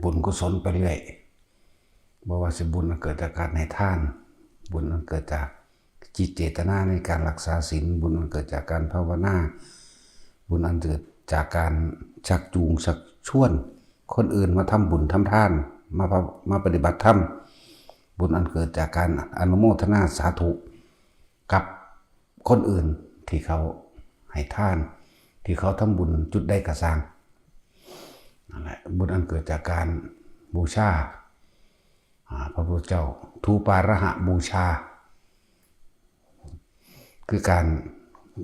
บุญกุศลไปเรื่อยบ่ว่าสิบุญอันเกิดจากการให้ทานบุญอันเกิดจากจิตเจตนาในการรักษาศีลบุญอันเกิดจากการภาวนาบุญอันเกิดจากการชักจูงชักชวนคนอื่นมาทำบุญทำทานมาปฏิบัติธรรมบุญอันเกิดจากการอนุโมทนาสาธุกับคนอื่นที่เขาให้ทานที่เขาทำบุญจุดใดกระสร้างนั่นแหละบุญอันเกิดจากการบูชาพระพุทธเจ้าทูปาระหะบูชาคือการ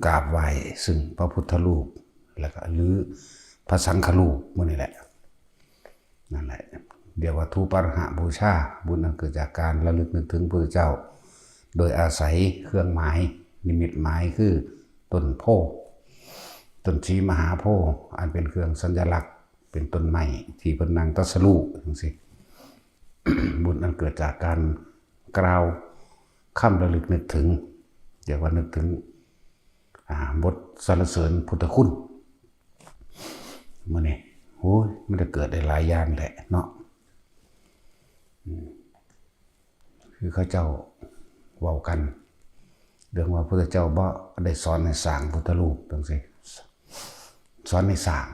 กราบไหว้ซึ่งพระพุทธรูปแล้วก็หรือพระสังฆรูปมันนี่แหละนั่นแหละเดี๋ยวว่าทูปาระหะบูชาบุญอันเกิดจากการระลึกนึกถึงพระพุทธเจ้าโดยอาศัยเครื่องหมายนิมิตหมายคือต้นโพธิ์ต้นชีมหาโพธิ์อันเป็นเครื่องสัญลักษณ์เป็นต้นไม้ที่เป็นนางตัสรุจังซี่ บุญอันเกิดจากการกล่าวคำระลึกนึกถึงเดี๋ยวว่านึกถึงบทสรรเสริญพุทธคุณมันนี่โอ้ยมันจะเกิดได้หลายอย่างแหละเนาะคือเขาเจ้าเว้ากันเรื่องว่าพระพุทธเจ้าบ่ได้สอนให้สร้างพุทธรูปจังซี่สอนให้สร้าง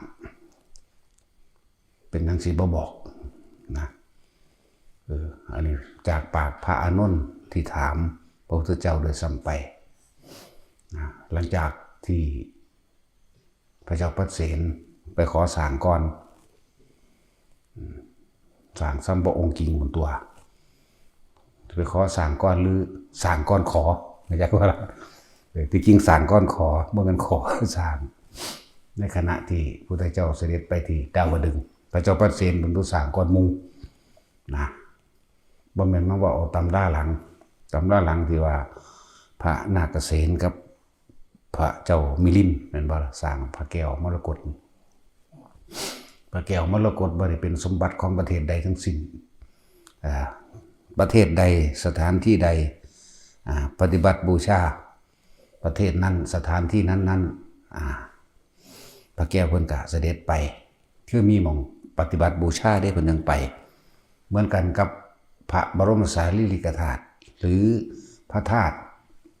เป็นจังซี่บ่บอกนะอันนี้จากปากพระอานนท์ที่ถามพระพุทธเจ้าโดยซ้ำไปนะหลังจากที่พระเจ้าปเสนไปขอสร้างก่อนสร้างซ้ำพระองค์จริงบนตัวไปขอสร้างก้อนหรือสร้างก้อนขอไม่ใช่ว่าที่จริงสร้างก้อนขอเมื่อกันขอสร้างในขณะที่พระพุทธเจ้าเสด็จไปที่ดาวดึงส์พระเจ้าปเสนเป็นผู้สร้างก้อนมุงนะบ่แม่นมาว่าเอาตำราหลังที่ว่าพระนาคเษนกับพระเจ้ามิลินเป็นบ่สร้างพระแก้วมรกตพระแก้วมรกตบ่ได้เป็นสมบัติของประเทศใดทั้งสิ้นประเทศใดสถานที่ใดปฏิบัติบูชาประเทศนั้นสถานที่นั้นพระแก้วเพิ่นก็เสด็จไปคือมีหม่องปฏิบัติบูชาได้เพิ่นยังไปเหมือนกันกับพระบรมสารีริกธาตุหรือพระธาตุ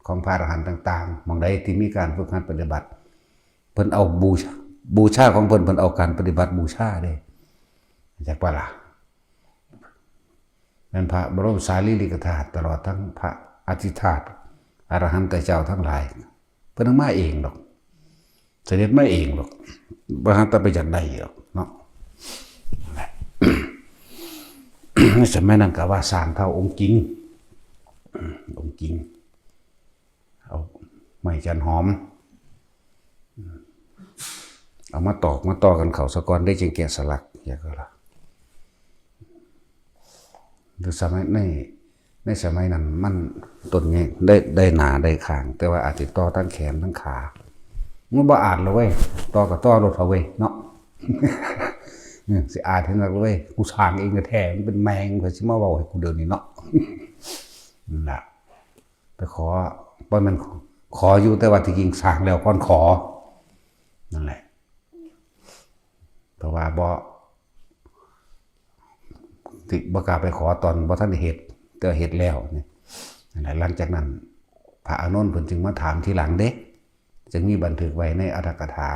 ของพระอรหันต์ต่างๆหม่องใดที่มีการฝึกหัดปฏิบัติเพิ่นเอาบูชาของเพิ่นเอาการปฏิบัติบูชาได้จากว่าล่ะนั่นพระบรมสารีริกธาตุตลอดทั้งพระอธิธาตุอรหันตเจ้าทั้งหลายเพิ่นมาเองหรอกเสด็จมาเองหรอกบ่ฮั่นแต่ไปจากใดหรอกเนาะ ในสมัยนั้นก็ว่าสร้างเท่าองค์จริงเอาไม้จันหอมเอามาต่อกันเขาสะกอนได้จึงแกะสลักอย่างก็ล่ะหรือสมัยในสมัยนั้นมันต้นนี้ได้หนาได้ข้างแต่ว่าอาจจะต่อทั้งแขนทั้งขามันบ่อาจเลยเว้ยต่อกับต่อรถเอาเว้ยเนาะ สิอาจเห็นแล้วเว้ยกูสร้างเองก็แท้มันเป็นแมงเพิ่นสิมาเว้าให้กูเดี๋ยวนี้เนาะ นั่นล่ะไปขอบ่แม่นขออยู่แต่ว่าที่จริงสร้างแล้วก่อนขอนั่นแหละเพราะว่าบ่กล้าไปขอตอนบ่ทันได้เฮ็ดแต่เฮ็ดแล้วนี่นั่นแหละหลังจากนั้นพระอานนท์เพิ่นจึงมาถามทีหลังเด้จึงมีบันทึกไว้ในอรรถกถา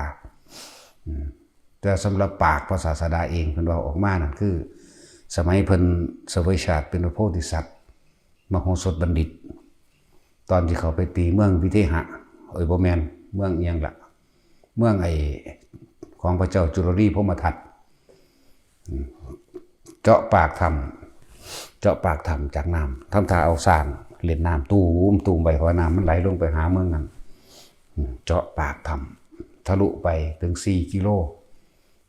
แต่สำหรับปากพระศาสดาเองเพิ่นว่าออกมานั่นคือสมัยเพิ่นเสวยชาติเป็นพระโพธิสัตว์มโหสถบัณฑิตตอนที่เขาไปตีเมืองวิเทหะบ่แม่นเมืองอีหยังล่ะเมืองของพระเจ้าจุลลีพรหมทัตเจาะปากถ้ำจากน้ำทำท่าเอาสร้างเล่นน้ำตูมไปเพราะน้ำมันไหลลงไปหาเมืองนั้นเจาะปากถ้ำทะลุไปถึง4 กิโล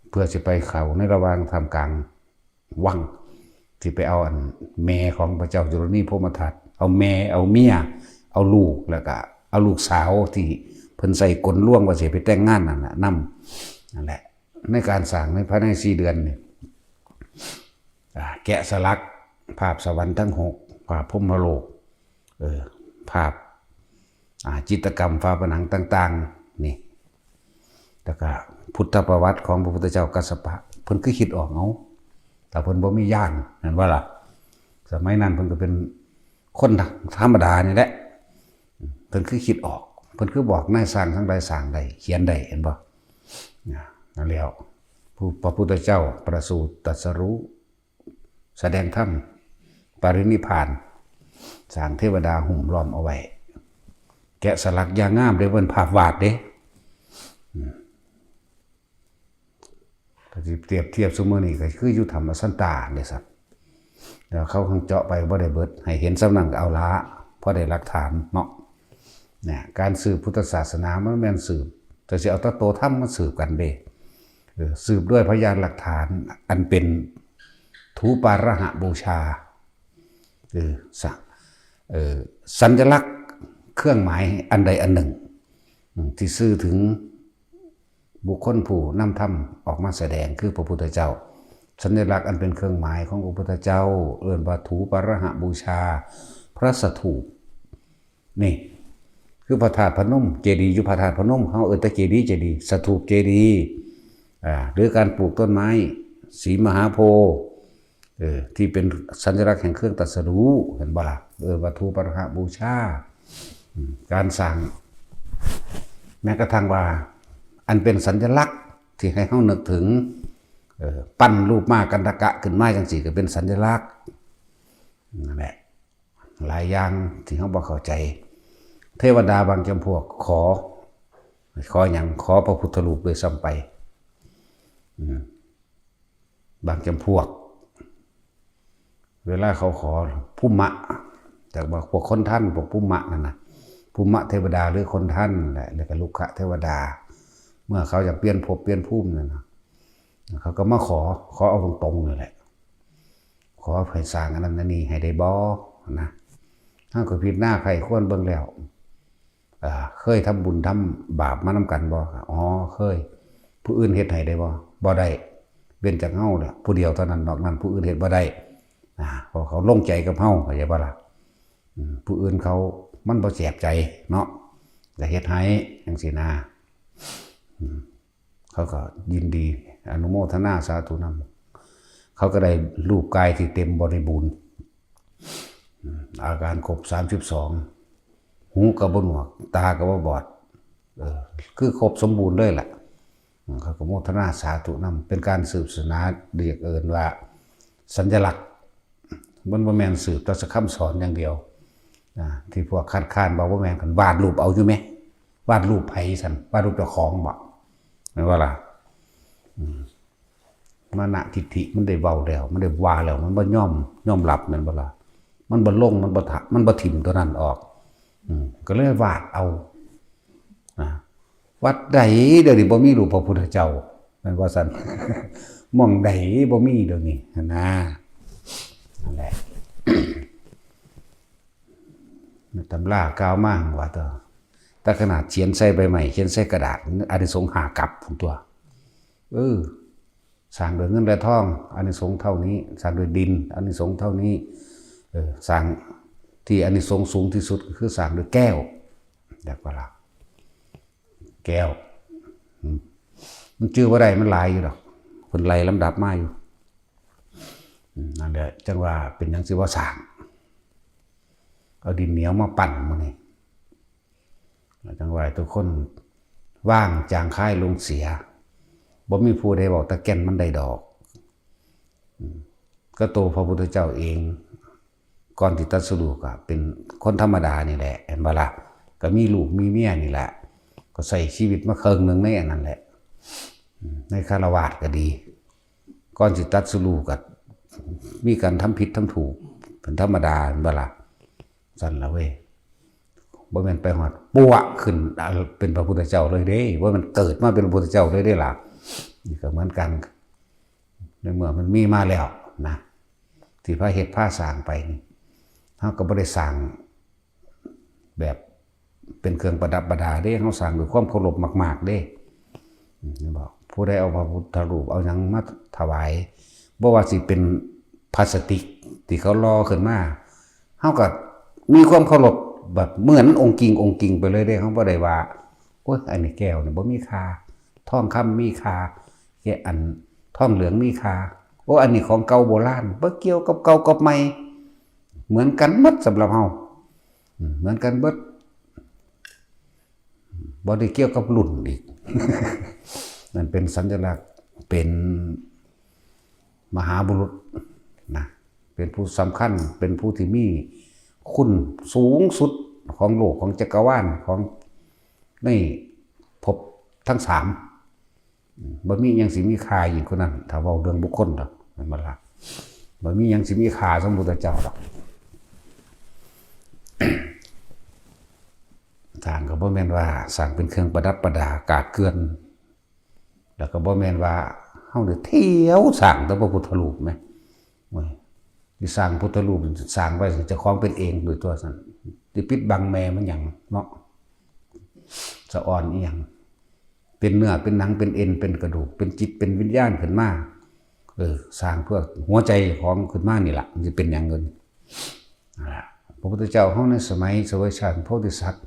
เพื่อจะไปเขาในระหว่างทำกลางวังที่ไปเอาแม่ของพระเจ้าจุลนีพรหมทัตเอาแม่เอาเมียเอาลูกแล้วก็เอาลูกสาวที่เพิ่นใส่กลล่วงว่าสิไปแต่งงานนั่นน่ะนั่นแหละในการสร้างในภายใน4 เดือนนี่แกะสลักภาพสวรรค์ทั้ง6ภาพพรหมโลกภาพจิตรกรรมฝาผนังต่างๆนี่แล้วก็พุทธประวัติของพระพุทธเจ้ากัสสปะเพิ่นคือคิดออกเอา แต่เพิ่นบ่มีญาณเห็นบ่ล่ะสมัยนั้นเพิ่นก็เป็นคนธรรมดานี่แหละเพิ่นคือคิดออกเพิ่นคือบอกนายสร้างทั้งใดสร้างใดเขียนได้เห็นบ่นั่นแล้วผู้พระพุทธเจ้าประสูติตรัสรู้แสดงธรรมปรินิพพานสร้างเทวดาหุ้มล้อมเอาไว้แกะสลักอย่างงามเด้เพิ่นภาพวาดเด้ถ้าสิเปรียบเทียบซุมื้อนี้ก็คืออยู่ธรรมสันตาเด้ซับแล้วเขาคงเจาะไปบ่ได้เบิดให้เห็นสำนักเอาละเพราะได้หลักฐานเนาะเนี่ยการสืบพุทธศาสนามันแม่นสืบแต่สิเอาตะโตธรรมมาสืบกันเด้สืบด้วยพยานหลักฐานอันเป็นทูปาระหะบูชาสัญลักษณ์เครื่องหมายอันใดอันหนึ่งที่สื่อถึงบุคคลผู้นำธรรมออกมาแสดงคือพระพุทธเจ้าสัญลักษณ์อันเป็นเครื่องหมายของพระพุทธเจ้าเรียกว่าทูปาระหะบูชาพระสถูปนี่คือพระธาตุพนมเจดีย์อยู่พระธาตุพนมเขาตะเจดีย์เจดีย์สถูปเจดีย์หรือการปลูกต้นไม้สีมหาโพธิ์ที่เป็นสัญลักษณ์แห่งเครื่องตรัสรู้เห็นบ่ล่ะวัตถุปาระหะบูชาการสร้างแม้กระทั่งว่าอันเป็นสัญลักษณ์ที่ให้เขานึกถึงปั้นรูปม้ากันตะกะขึ้นมาจังซี่ก็เป็นสัญลักษณ์นั่นแหละหลายอย่างที่เขาบ่เข้าใจเทวดาบางจำพวกขออย่างขอพระพุทธรูปด้วยซ้ำไปบางจำพวกเวลาเขาขอภูมะแต่ว่าพวกคนท่านพวกภูมะนั่นนะภูมะเทวดาหรือคนท่านแหละแล้วก็ลูกขะเทวดาเมื่อเขาอยากเปลี่ยนภพเปลี่ยนภูมินั่นนะเขาก็มาขอเอาตรงๆเลยแหละขอให้สร้างอันนั้นอันนี้ให้ได้บ่นะถ้าก็ผิดหน้าใครควรเบิ่งแล้วเคยทำบุญทำบาปมานำกันบ่อ๋อเคยผู้อื่นเฮ็ดให้ได้บ่ได้เว้นจากเฮาแหละผู้เดียวเท่านั้นนอกนั้นผู้อื่นเฮ็ดบ่ได้เพราะเขาลงใจกับเฮาเข้าใจบ่ล่ะผู้อื่นเขามันบ่แสบใจเนาะก็เฮ็ดให้จังซี่นะเขาก็ยินดีอนุโมทนาสาธุนำเขาก็ได้รูปกายที่เต็มบริบูรณ์อาการครบ32หูก็บ่หนวกตาก็บ่บอดคือครบสมบูรณ์เลยแหละเขาก็โมทนาสาธุนำเป็นการสืบศาสนาเรียกเอิ้นว่าสัญลักษณ์มันบ่แม่นสืบแต่คำสอนอย่างเดียวที่พวกคัดค้านบอกว่าแม่นกันวาดรูปเอาอยู่ไหมวาดรูปไผซั่นวาดรูปเจ้าของบ่แม่นว่าล่ะมานะทิฏฐิมันได้เว้าแล้วมันได้ว่าแล้วมันบ่ยอมรับแม่นบ่ล่ะมันบ่ลงมันบ่ถิ่มตัวนั้นออกก็เลยวาดเอาวัดใดเดี๋ยวนี้บ่มีรูปพระพุทธเจ้าแม่นว่าซั่นหม่องใดบ่มีเดี๋ยวนี้นะนั่นแหละตำรากล่าวมาว่าแต่ขนาดเขียนใส่ใบใหม่เขียนใส่กระดาษอานิสงส์5กับพุ่นตัวสร้างด้วยเงินและทองอานิสงส์เท่านี้สร้างด้วยดินอานิสงส์เท่านี้สร้างที่อานิสงส์สูงที่สุดก็คือสร้างด้วยแก้วเรียกว่าล่ะแก้วมันชื่อว่าใดมันหลายอยู่ดอกเพิ่นไล่ลำดับมาอยู่นั่นแหละจังว่าเป็นหยังสิว่าสร้างเอาดินเหนียวมาปั่นมื้อนี้จังว่าทุกคนว่างจางค่ายลงเสียบ่มีผู้ใดบอกตะแก่นมันได้ดอกก็โตพระพุทธเจ้าเองก่อนที่ตรัสรู้ก็เป็นคนธรรมดานี่แหละเห็นบ่ล่ะก็มีลูกมีเมียนี่แหละก็ใส่ชีวิตมาครึ่งนึงในอันนั้นแหละในคฤหัสถ์ก็ดีก่อนสิตรัสรู้ก็มีการทำผิดทำถูกเป็นธรรมดาเห็นบ่ล่ะสั่นละเว้ยบ่แม่นไปฮอดปัวขึ้นเป็นพระพุทธเจ้าเลยเด้ว่ามันเกิดมาเป็นพระพุทธเจ้าเลยได้ล่ะนี่ก็เหมือนกันในเมื่อมันมีมาแล้วนะที่พระเฮ็ดพระสร้างไปนี่เฮาก็บ่ได้สร้างแบบเป็นเครื่องประดับประดาเด้เฮาสร้างด้วยความเคารพมากๆเด้นี่บอกผู้ใดเอาพระพุทธรูปเอาหยังมาถวายบ่ว่าสิเป็นพลาสติกที่เขาลอขึ้นมาเฮาก็มีความเคารพแบบเหมือนองค์กิ่งไปเลยเด้เฮาบ่ได้ว่าโอ๊ยอันนี้แก้วนี่บ่มีค่าทองคำมีค่าแค่อันทองเหลืองมีค่า โอ้อันนี้ของเก่าโบราณบ่เกี่ยวกับเก่ากับใหม่เหมือนกันหมดสำหรับเฮาเหมือนกันเบิดบ่ได้เกี่ยวกับรุ่นอีก นั่นเป็นสัญลักษณ์เป็นมหาบุรุษนะเป็นผู้สำคัญเป็นผู้ที่มีคุณสูงสุดของโลกของจักรวาลของในภพทั้งสามบ่มีหยังสิมีค่ายิ่งกว่านั้นถ้าเว้าเรื่องบุคคลดอกมันบ่ล่ะบ่มีหยังสิมีค่าสมมุติเจ้าดอกสร้างก็บ่แม่นว่าสร้างเป็นเครื่องประดับประดากาดเกลื่อนแล้วก็บ่แม่นว่าเฮาได้เที่ยวสร้างแต่พระพุทธรูปแหมที่สร้างพุทธรูปสร้างไว้เจ้าของเป็นเองโดยตัวซั่นสิปิดบังแม่มันหยังเนาะสะอ่อนอีหยังเป็นเนื้อเป็นหนังเป็นเอ็นเป็นกระดูกเป็นจิตเป็นวิญญาณขึ้นมาสร้างเพื่อหัวใจของขึ้นมานี่ล่ะมันสิเป็นหยังเงินนั่นล่ะพระพุทธเจ้าเฮาในสมัยเสวยชาติโพธิสัตว์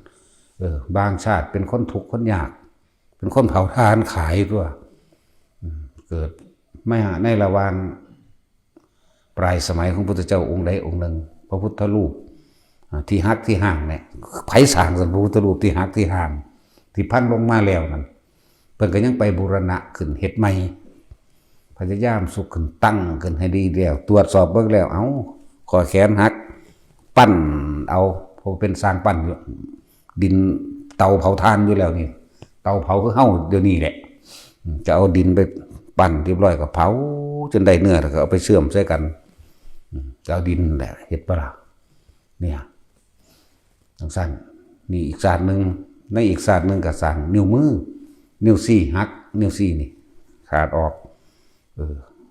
บางชาติเป็นคนทุกข์คนยากเป็นคนเผาทานขายตัวเกิดไม่หาในระหว่างปลายสมัยของพระพุทธเจ้าองค์ใดองค์หนึ่งพระพุทธรูปที่หักที่ห่างเนี่ยไผสร้างพระพุทธรูปที่หักที่ห่างที่พังลงมาแล้วนั่นเพิ่นก็ยังไปบูรณะขึ้นเฮ็ดใหม่พยายามสุขขึ้นตั้งขึ้นให้ดีแล้วตรวจสอบเบิ่งแล้วเอ้าขอแขนหักปั้นเอาเพราะเป็นสร้างปั้นอยู่ดินเตาเผาทานอยู่แล้วนี่เตาเผาคือเฮาเดี๋ยวนี้แหละจะเอาดินไปปั้นเรียบร้อยก็เผาจนได้เนื้อแล้วก็เอาไปเชื่อมใส่กันจะเอาดินแหละเฮ็ดบ่ล่ะเนี่ยทั้งสั้นนี่อีกศาสตร์นึงในอีกศาสตร์นึงก็สร้างนิ้วมือนิ้วซี่หักนิ้วซี่นี่ขาดออก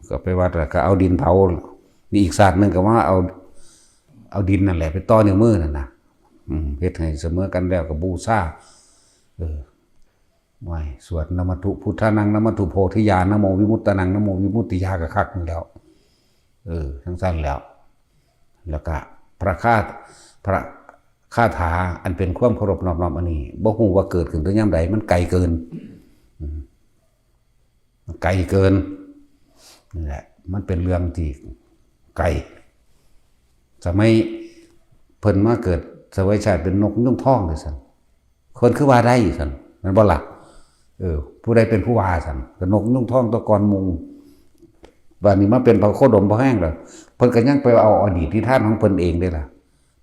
ก็ไปวัดแล้วก็เอาดินเผานี่อีกศาสตร์นึงก็ว่าเอาดินนั่นแหละไปต่อนิ้วมือนั่นน่ะเฮ็ดให้เสมอกันแล้วก็บูชาไว้สวดนมัตถุพุทธานังนมัตถุโพธิญาณนะโมวิมุตตานังนะโมวิมุตติญาก็คักนั่นแล้วทั้งสั้นแล้วก็พระคาถาอันเป็นความเคารพนอบน้อมอันนี้บ่ฮู้ว่าเกิดขึ้นถึงยามใดมันไกลเกินนี่แหละมันเป็นเรื่องที่ไกลสมัยเพิ่นมาเกิดเสวยชาติเป็นนกนุ่งทองเลยซั่นคนคือว่าได้ซั่นมันบ่ล่ะผู้ใดเป็นผู้ว่าซั่นก็นกนุ่งทองตะกอนมุงบัดนี้มาเป็นพระโคดมพระแห้งแล้วเพิ่นก็ยังไปเอาอดีตนิทานของเพิ่นเองได้ล่ะ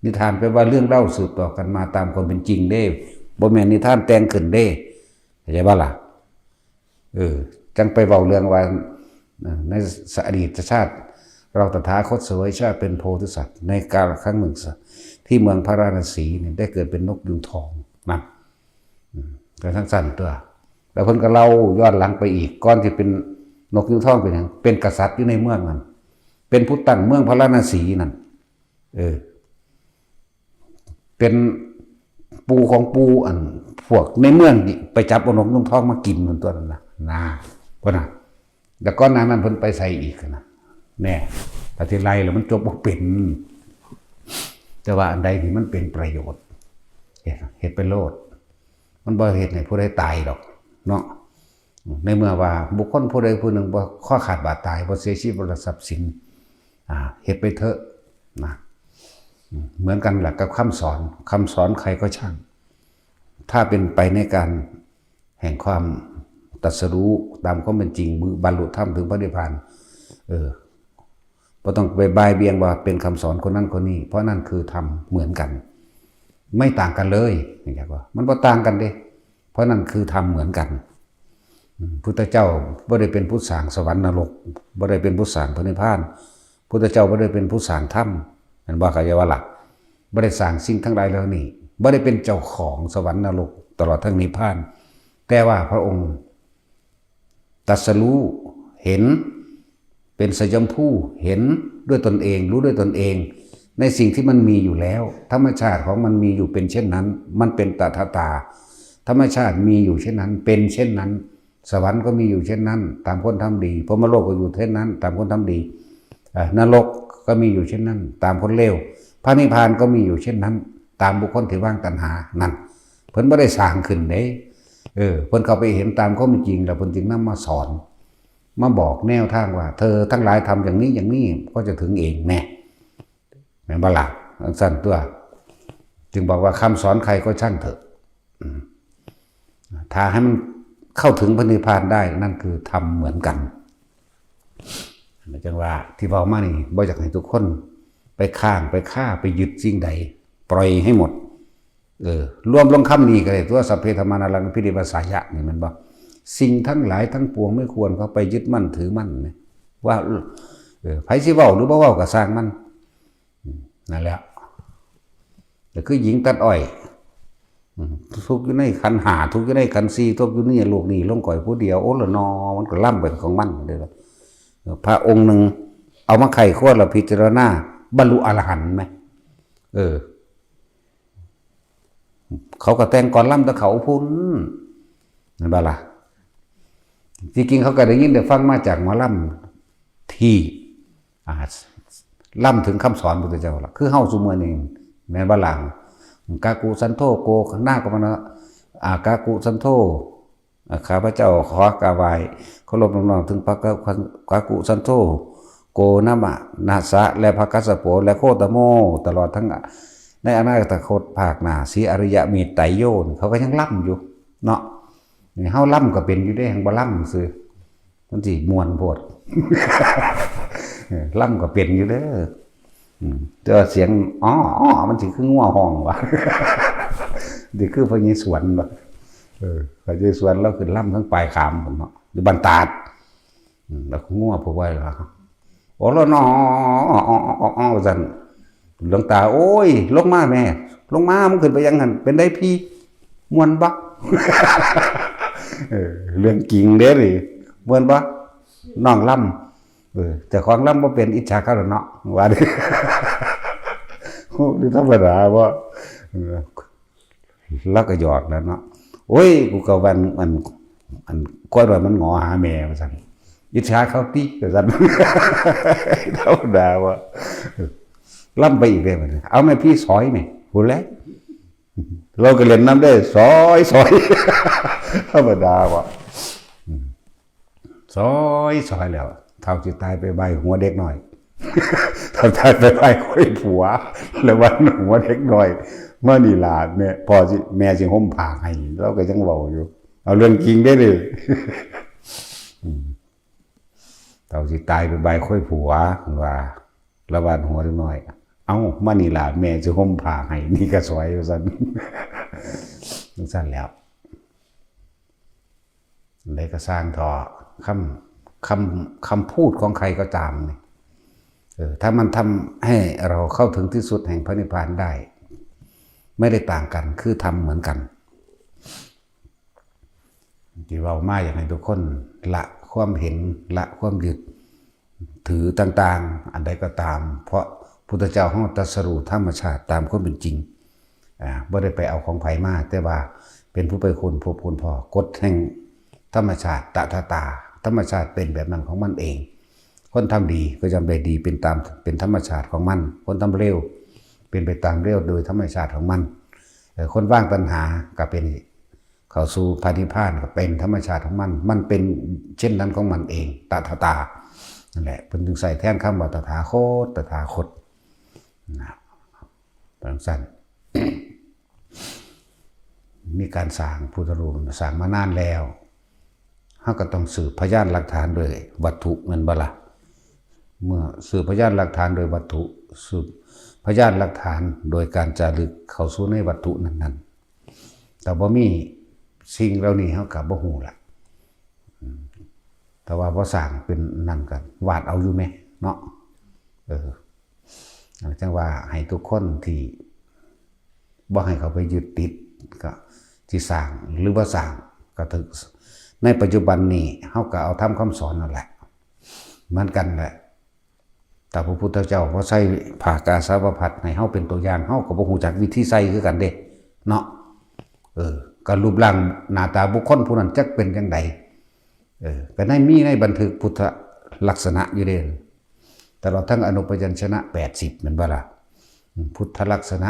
นิทานแปลว่าเรื่องเล่าสืบต่อกันมาตามความเป็นจริงเด้บ่แม่นนิทานแต่งขึ้นเด้เข้าใจบ่ล่ะจังไปเว้าเรื่องว่าในอดีตชาติเราตถาคตเสวยชาติเป็นโพธิสัตว์ในกาลครั้งหนึ่งที่เมืองพาราณสีเนี่ยได้เกิดเป็นนกยุงทองนะแต่ทั้งสั้นตัวแล้วเพิ่นก็เล่าย้อนหลังไปอีกก่อนที่เป็นนกยุงทองเป็นอย่างเป็นกษัตริย์อยู่ในเมืองนั้นเป็นผู้ตั้งเมืองพาราณสีนั่นเป็นปูของปูอันพวกในเมืองไปจับเอานกยุงทองมากินมันตัวนั้นนะเพราะน่ะแล้วก็นั้นเพิ่นไปใส่อีกนะแน่ปฏิไลแล้วมันจบบ่เป็นแต่ว่าอันใดที่มันเป็นประโยชน์เฮ็ดไปโลดมันบ่เฮ็ดให้ผู้ใดตายดอกเนาะในเมื่อว่าบุคคลผู้ใดผู้หนึ่งบ่ข้อขาดบาดตายบ่เสียชีวิตบ่ทรัพย์สินเฮ็ดไปเถอะนะเหมือนกันแหละกับคำสอนใครก็ช่างถ้าเป็นไปในการแห่งความตรัสรู้ตามความเป็นจริงบรรลุธรรมถึงพระนิพพานบ่ต้องไปบายเบียงว่าเป็นคำสอนคนนั้นคนนี้เพราะนั่นคือธรรมเหมือนกันไม่ต่างกันเลยอย่างนี้ว่ามันบ่ต่างกันเด้เพราะนั่นคือธรรมเหมือนกันพุทธเจ้าบ่ได้เป็นผู้สร้างสวรรค์นรกบ่ได้เป็นผู้สร้างพระนิพพานพุทธเจ้าบ่ได้เป็นผู้สร้างธรรมนั่นว่าเข้าใจว่าล่ะบ่ได้สร้างสิ่งทั้งหลายเหล่านี้บ่ได้เป็นเจ้าของสวรรค์นรกตลอดทั้งนิพพานแต่ว่าพระองค์ตรัสรู้เห็นเป็นสยามผู้เห็นด้วยตนเองรู้ด้วยตนเองในสิ่งที่มันมีอยู่แล้วธรรมชาติของมันมีอยู่เป็นเช่นนั้นมันเป็นตถาตาธรรมชาติมีอยู่เช่นนั้นเป็นเช่นนั้นสวรรค์ก็มีอยู่เช่นนั้นตามคนทำดีพรหมโลกก็อยู่เช่นนั้นตามคนทำดีนรกก็มีอยู่เช่นนั้นตามคนเลวพระนิพพานก็มีอยู่เช่นนั้นตามบุคคลที่ว่างตัณหานั่นเพิ่นบ่ได้สร้างขึ้นเด้เพิ่นเข้าไปเห็นตามข้อเป็นจริงแล้วเพิ่นจึงนำมาสอน มาบอกแนวทางว่าเธอทั้งหลายทำอย่างนี้อย่างนี้ก็จะถึงเองแน่แม่นบ่ล่ะสั้นตัวจึงบอกว่าคำสอนใครก็ช่างเถอะถ้าให้มันเข้าถึงพระนิพพานได้นั่นคือทำเหมือนกันจังว่าที่บอกมานี่บ่อยากให้ทุกคนไปข้างไปฆ่าไปยึดสิ่งใดปล่อยให้หมดรวมลงคำนี้ก็เลยตัวสัพเพธรรมานารังพิริปัสสายะนี่มันบอกสิ่งทั้งหลายทั้งปวงไม่ควรเขาไปยึดมั่นถือมั่นนะว่าไผสิเว้าหรือบ่เว้าก็สร้างมันนั่นแหละแต่คือหญิงตัดอ้อยทุกอยู่ในขันธ์ห้าทุกอยู่ในขันธ์สี่ทุกอยู่ในโลกนี้ลงก่อยผู้เดียวโอ้ละนอมันก็ล่ำไปของมันเด้อพระองค์หนึ่งเอามาไข่ข้อละพิจารณาบรรลุอรหันต์ไหมเขาก็แต่งก่อนล่ำแต่เขาพุ่นนั่นบ้าล่ะจริงๆเขาก็ได้ยินได้ฟังมาจากหมอล่ำที่ล่ำถึงคำสอนพุทธเจ้าล่ะคือเฮาซุมื้อนี้แม่นบ้าล่ะกากุสันโธโกหน้าก็มันกากุสันโธข้าพเจ้าขอกราบไหว้เคารพน้อมถึงพระกากุสันโธโกนะมะนาสะและพระกัสสโปและโคตโมตลอดทั้งในอนาคตภาคหน้าสีอริยะมีไตรโยนเขาก็ยังล่ำอยู่เนาะนี่เฮาล่ำก็เป็นอยู่ได้แห่งบ่ล่ำซื่อมันสิม่วนโพดล่ำก็เป็นอยู่เด้อแต่เสียงอ๋อมันสิคืองัวห้องว่ะนี่คือพระยิสวนว่ะพระยิสวนเราขึ้นล่ำทั้งปลายขามผมเนาะหรือบันตาดแล้วงัวพวกไว้ล่ะโอ้แล้วเนาะซั่นหลวงตาโอ้ยลงมาแม่ลงมามึงขึ้นไปยังหั่นเป็นได้พี่ม่วนบ่เรื่องจริงเด้อนี่ม่วนบ่น้องล่ำแต่ของล่ำบ่เป็นอิจฉาเขาเนาะว่าดินี่ธรรมดาว่าแล้วก็หยอดแล้วเนาะโอ้ยกูก็วันก้อยว่ามันงอหาแม่ว่าซั่นอิจฉาเขาติว่าซั่นธรรมดาว่าล่ำไปอีกเลยมันเอาแม่พี่สอยแม่พูดแล้วเราก็เล่นน้ำได้สอยธรรมดาว่าสอยแล้วเท่าจิตตายไปใบหัวเด็กหน่อยเท่าตายไปใบคุยผัวแล้ววันหัวเด็กหน่อยเมื่อนี่ลาแม่พอสิแม่สิห่มผ้าให้เราก็ยังเว้าอยู่เอาเรื่องจริงได้เลยเท่าจิตตายไปใบคุยผัวว่าระวันหัวเด็กหน่อยเอามานี่ล่ะแม่จะห่มผ้าให้นี่ก็สวยว่าซั่นแล้วเลยก็สร้างทอคำพูดของใครก็ตามนี่ถ้ามันทำให้เราเข้าถึงที่สุดแห่งพระนิพพานได้ไม่ได้ต่างกันคือทำเหมือนกันที่เรามาอย่างไรทุกคนละความเห็นละความยึดถือต่างๆอันใดก็ตามเพราะพุทธเจ้าของตรัสรู้ธรรมชาติตามความเป็นจริงไม่ได้ไปเอาของไผ่มาแต่ว่าเป็นผู้ไปคนพบคนพอกฎแห่งธรรมชาติตาธรรมชาติเป็นแบบนั้นของมันเองคนทำดีก็จำเป็นดีเป็นธรรมชาติของมันคนทำเร็วเป็นไปตามเร็วโดยธรรมชาติของมันคนว่างตัณหาก็เป็นเข้าสู่พระนิพพานก็เป็นธรรมชาติของมันเป็นเช่นนั้นของมันเองตานั่นแหละเป็นถึงใส่แทนคำว่าตถาคตนะเป็นสั้น มีการสร้างพุทธรูปสร้างมานานแล้วเขาก็ต้องสืบพยานหลักฐานโดยวัตถุเงินบละเมื่อสืบพยานหลักฐานโดยวัตถุสืบพยานหลักฐานโดยการจารึกเข้าสู่ในวัตถุนั้นแต่บ่มีสิ่งเหล่านี้เขากับบ่ฮู้ละแต่ว่าพอสร้างเป็นนั่นกันวาดเอาอยู่ไหมเนาะจังว่าให้ทุกคนที่บ่ให้เขาไปยึดติดก็ที่สร้างหรือว่าสร้างก็ถึงในปัจจุบันนี้เขาก็เอาทำคำสอนนั่นแหละเหมือนกันแหละแต่พระพุทธเจ้าพอใส่ผ่ากาสาวพัดให้เขาเป็นตัวอย่างเขาก็บ่ฮู้จักวิธีใส่คือกันเด้เนาะก็รูปร่างหน้าตาบุคคลผู้นั้นจักเป็นจังไดก็ในบันทึกพุทธลักษณะอยู่เด้ตลอดทั้งอนุปยัญชนะ80แม่นบ่ล่ะพุทธลักษณะ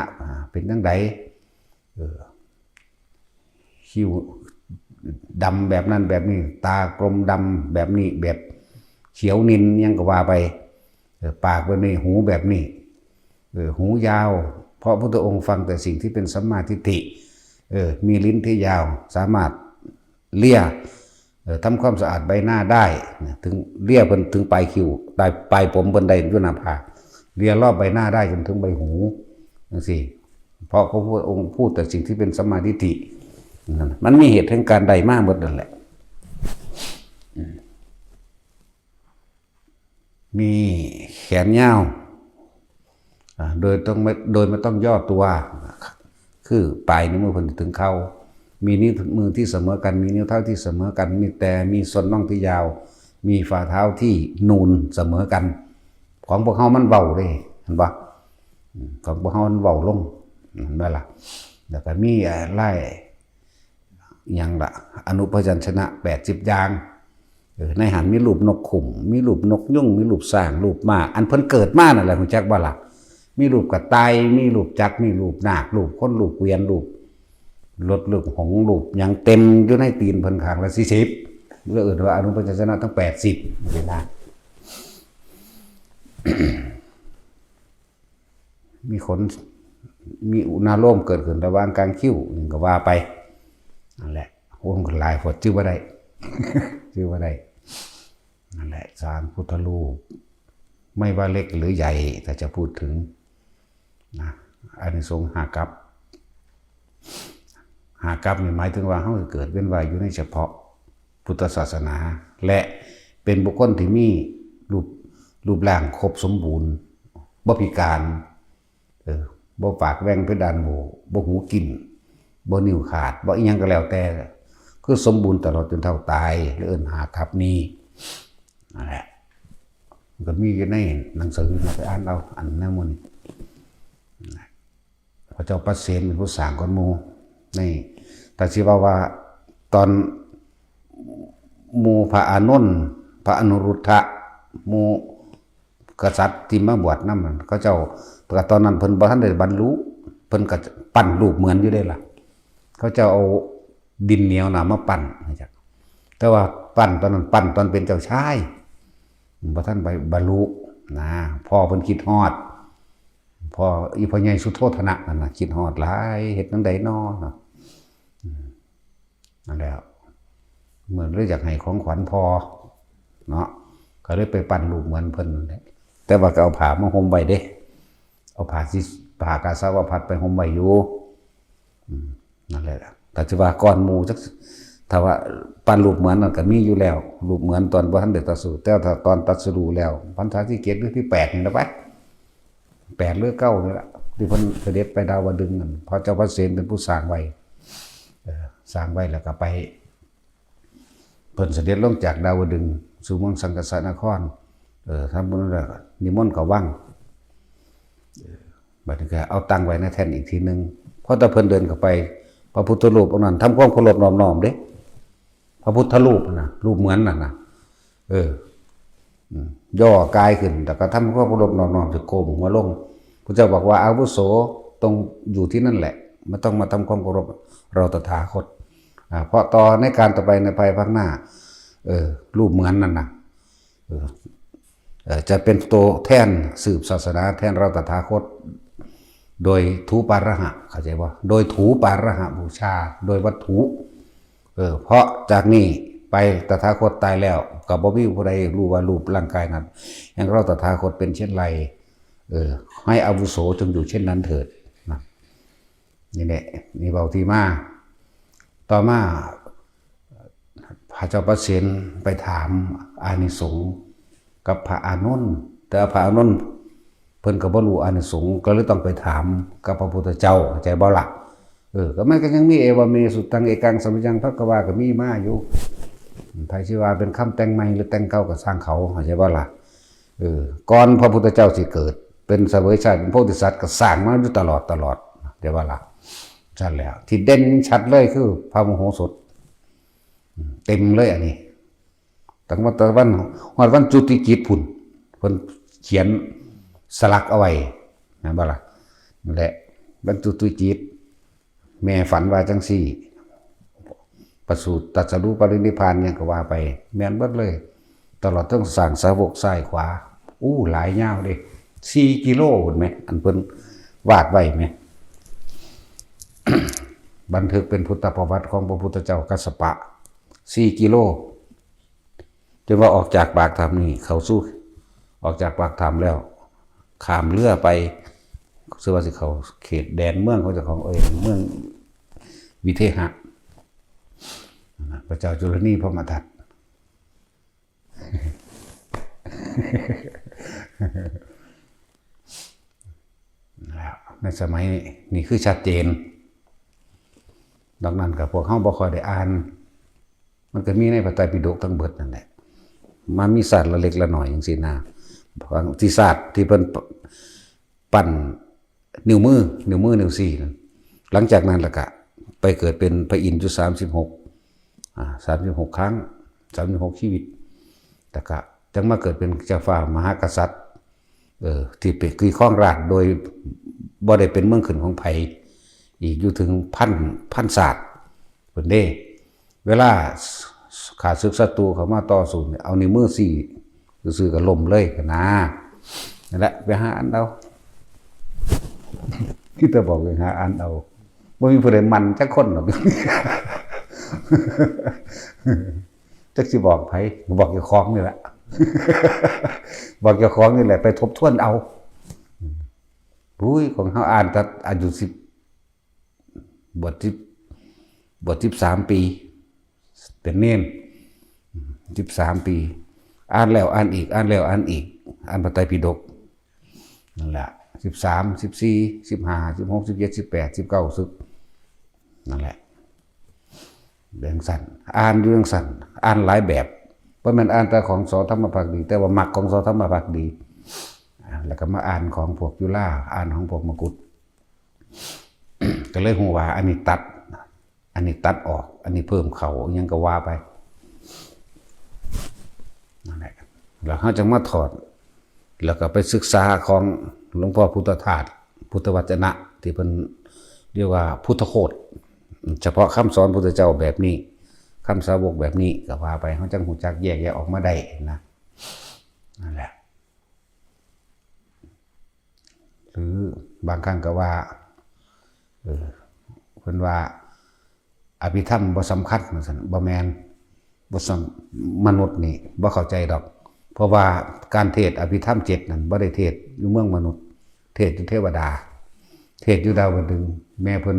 เป็นจังไดคิ้วดำแบบนั้นแบบนี้ตากลมดำแบบนี้แบบ เขียวนินยังก็ว่าไปปากแบบนี้หูแบบนี้หูยาวเพราะพระพุทธองค์ฟังแต่สิ่งที่เป็นสัมมาทิฏฐิมีลิ้นที่ยาวสามารถเลี่ยทำความสะอาดใบหน้าได้ถึงเลี่ยบนถึงปลายคิ้วปลายผมบนใดยุนาภาเลี่ยรอบใบหน้าได้จนถึงใบหูนั่นสิเพราะพระพุทธองค์พูดแต่สิ่งที่เป็นสัมมาทิฏฐิมันมีเหตุแห่งการใดมากหมดนั่นแหละมีแขนยาวโดยไม่ต้องย่อตัวคือปลายนิ้วมือเพิ่นถึงเข่ามีนิ้วมือที่เสมอกันมีนิ้วเท้าที่เสมอกันมีส้นน่องที่ยาวมีฝ่าเท้าที่นูนเสมอกันของพวกเฮามันเว้าเลยเห็นปะของพวกเฮามันเว้าลงนั่นล่ะแล้วก็มีไล่อย่างละอนุพยัญชนะ80อย่างในหันมีรูปนกขุ่มมีรูปนกยุ่งมีรูปสร้างรูปม้าอันเพิ่นเกิดมานั่นแหละคุณแจ็คบ่ล่ะมีรูปกระต่ายมีรูปจักรมีรูปนาครูปคนรูปเกวียนรูปรถรูปหงส์รูปอย่างเต็มอยู่ในตีนเพิ่นข้างละ40เรื่องอื่นว่าอนุพยัญชนะทั้ง80เวลามีขนมีอุณาโลมเกิดขึ้นระหว่างกลางคิ้วนี่ก็ว่าไปนั่นแหละวงลายพอชื่อว่าได้ชื่อว่าได้นั่นแหละสร้างพุทธรูปไม่ว่าเล็กหรือใหญ่ถ้าจะพูดถึงนะอานิสงส์5 กัปนี่หมายถึงว่าเขาเกิดเป็นวายอยู่ในเฉพาะพุทธศาสนาและเป็นบุคคลที่มีรูปร่างครบสมบูรณ์บ่พิการบ่ปากแหว่งเพดานโหวบ่หูกินบ่นิ้วขาดบ่อีหยังก็แล้วแต่คือสมบูรณ์ตลอดจนเท่าตายหรือ5 กัปนี้นั่นแหละมันก็มีอยู่ในหนังสือไปอ่านเอาอันนั้นมันพระเจ้าปัสเสนเป็นผู้สร้างก้อนหมู่นี่แต่ที่ว่าตอนหมู่พระอานนท์พระอนุรุทธะหมู่กษัตริย์ที่มาบวชนั่นมันเขาเจ้าตอนนั้นเพิ่นบ่ทันได้บรรลุเพิ่นก็ปั้นรูปเหมือนอยู่ได้ล่ะเขาเจ้าเอาดินเหนียวน่ะมาปั้นนะครับแต่ว่าปั้นตอนนั้นปั้นตอนเป็นเจ้าชายบ่ทันไปบรรลุนะพ่อเพิ่นคิดฮอดพ่ออีพ่อใหญ่สุโธธนะนั่นน่ะคิดฮอดหลายเฮ็ดจังไดน้อเนาะนั่นแหละเหมือนเลยอยากให้ของขวัญพ่อเนาะก็เลยไปปั้นรูปเหมือนเพิ่นแต่ว่าก็เอาผ้ามาห่มไว้เด้เอาผ้ากาสาวพัดไปห่มไว้อยู่นั่นแหละแต่ที่ว่าก่อนหมู่จักถ้าว่าปั้นรูปเหมือนนั่นก็มีอยู่แล้วรูปเหมือนตอนบ่ทันได้ตรัสรู้แต่ถ้าตอนตรัสรู้แล้วพรรษาที่7หรือที่8นี่ล่ะไป8หรือ9นี่ล่ะที่เพิ่นเสด็จไปดาวดึงส์นั่นพระเจ้าพระเสนเป็นผู้สร้างไว้สร้างไว้แล้วก็ไปเพิ่นเสด็จลงจากดาวดึงส์สู่เมืองสังกสนครทำบุญแล้วนิมนต์เข้าวังบัดนี้ก็เอาตั้งไว้ในแท่นอีกทีนึงพอตะเพิ่นเดินเข้าไปพระพุทธรูปองค์นั้นทำความเคารพน้อมเด้พระพุทธรูปน่ะรูปเหมือนน่ะนะย่อกายขึ้นแต่ก็ทำความเคารพน้อมจะโกมหัวลงพระเจ้าบอกว่าอาวุโสตรงอยู่ที่นั่นแหละไม่ต้องมาทำความเคารพเราตถาคตเพราะต่อในการต่อไปในภายภาคหน้ารูปเหมือนนั่นนะจะเป็นตัวแทนสืบศาสนาแทนเราตถาคตโดยถูปาระหะเข้าใจว่าโดยถูปาระหะบูชาโดยวัตถุเพราะจากนี้ไปตถาคตตายแล้วกับบ่มีผู้ใดรู้ว่ารูปร่างกายนั้นอย่างเราตถาคตเป็นเช่นไรให้อาวุโสจงอยู่เช่นนั้นเถิดนะนี่แหละนี่เบาที่มาต่อมาพระเจ้าประเสนไปถามอานิสงส์กับพระอานนท์แต่พระอานนท์เพิ่นก็บ่รู้อานิสงส์ก็เลยต้องไปถามกับพระพุทธเจ้าเข้าใจบ่ล่ะก็มันก็ยังมีเอวเมสุตังเอกังสัมปยังภควาก็มีมาอยู่ไผสิว่าเป็นคำแต่งใหม่หรือแต่งเก่าก็สร้างเขาเข้าใจบ่ล่ะก่อนพระพุทธเจ้าสิเกิดเป็นเสวยชาติเป็นโพธิสัตว์ก็สร้างมาอยู่ตลอดเดี๋ยวว่าล่ะชัดแล้วที่เด่นชัดเลยคือพระมโหสถเต็มเลยอันนี้ตั้งแต่วันจุติกิจพุ่นเพิ่นเขียนสลักเอาไว้นะบ่ล่ะนั่นแหละบรรจุตุจิตแม่ฝันว่าจังซี่ประสูติตรัสรู้ปรินิพพานเนี่ยก็ว่าไปแม่นเบิดเลย ตลอดทั้งสั่งสาวกซ้ายขวาหลายยาวเด้4 กิโลเห็นไหมอันเพิ่นวาดไว้ไหม บันทึกเป็นพุทธประวัติของพระพุทธเจ้ากัสสปะ4 กิโลจนว่าออกจากปากถ้ำนี่เขาสู้ออกจากปากถ้ำแล้วข้ามเรือไปซึ่งว่าสิเขาเขตแดนเมืองเขาจะของเมืองวิเทหะพระเจ้าจุลนีพระมทัตแล้วในสมัยนี้คือชัดเจนดังนั้นกับพวกเขาบ่ค่อยได้อ่านมันก็มีในพระไตรปิฎกทั้งเบิดนั่นแหละมามีศาสตร์ละเล็กละหน่อยอย่างสินะบางที่ศาสตร์ที่เพิ่นปั่นนิ้วมือนิ้วสี่นั่นหลังจากนั้นล่ะก็ไปเกิดเป็นพระอินทร์อยู่36ครั้ง36ชีวิตแต่ก็จังมาเกิดเป็นเจ้าฟ้ามหากษัตริย์ที่เป็นคือครองราชย์โดยบ่ได้เป็นเมืองขึ้นของไผอีกอยู่ถึงพันศาสตร์เพิ่นเด้เวลาขาศึกศัตรูเขามาต่อสู้เนี่ยเอานิ้วมือสี่ซื่อๆก็ล่มเลยกันนะนั่นแหละไปหาอันเอาที่จะบอกไปหาอันเอาบ่มีผู้ใดมันจักคนหรอกจักสิบอกไผบอกเจ้าของนี่แหละบอกเจ้าของนี่แหละไปทบทวนเอาของเฮาอ่านแต่อายุ10บท13 ปีเป็นเน้น13 ปีอ่านแล้วอ่านอีกอ่านแล้วอ่านอีกอ่านพระไตรปิฎกนั่นแหละ13 14 15 16 17 18 19ซึกนั่นแหละเรื่องสั้นอ่านอยู่เรื่องสั้นอ่านหลายแบบเพราะมันอ่านแต่ของสธรรมภักดีแต่ว่ามักของสธรรมภักดีแล้วก็มาอ่านของพวกยุล่าอ่านของพวกมกุฏ ก็เลยหูว่าอันนี้ตัดออกอันนี้เพิ่มเขายังก็ว่าไปนั่นแหละแล้วเขาจะมาถอดแล้วก็ไปศึกษาของหลวงพ่อพุทธทาสพุทธวจนะที่เป็นเรียกว่าพุทธโคตเฉพาะคำสอนพุทธเจ้าแบบนี้คำสาวกแบบนี้ก็ว่าไปเขาจังหูจักแยกออกมาได้นะนั่นแหละหรือบางครั้งก็ว่าเพิ่นว่าอภิธรรมบ่สำคัญเหมือนกันบ่แม่นมนุษย์นี่บ่เข้าใจดอกเพราะว่าการเทศอภิธรรม7นั่นบ่ได้เทศอยู่เมืองมนุษย์เทศอยู่เทวดาเทศอยู่ดาวดึงส์แม่เพิ่น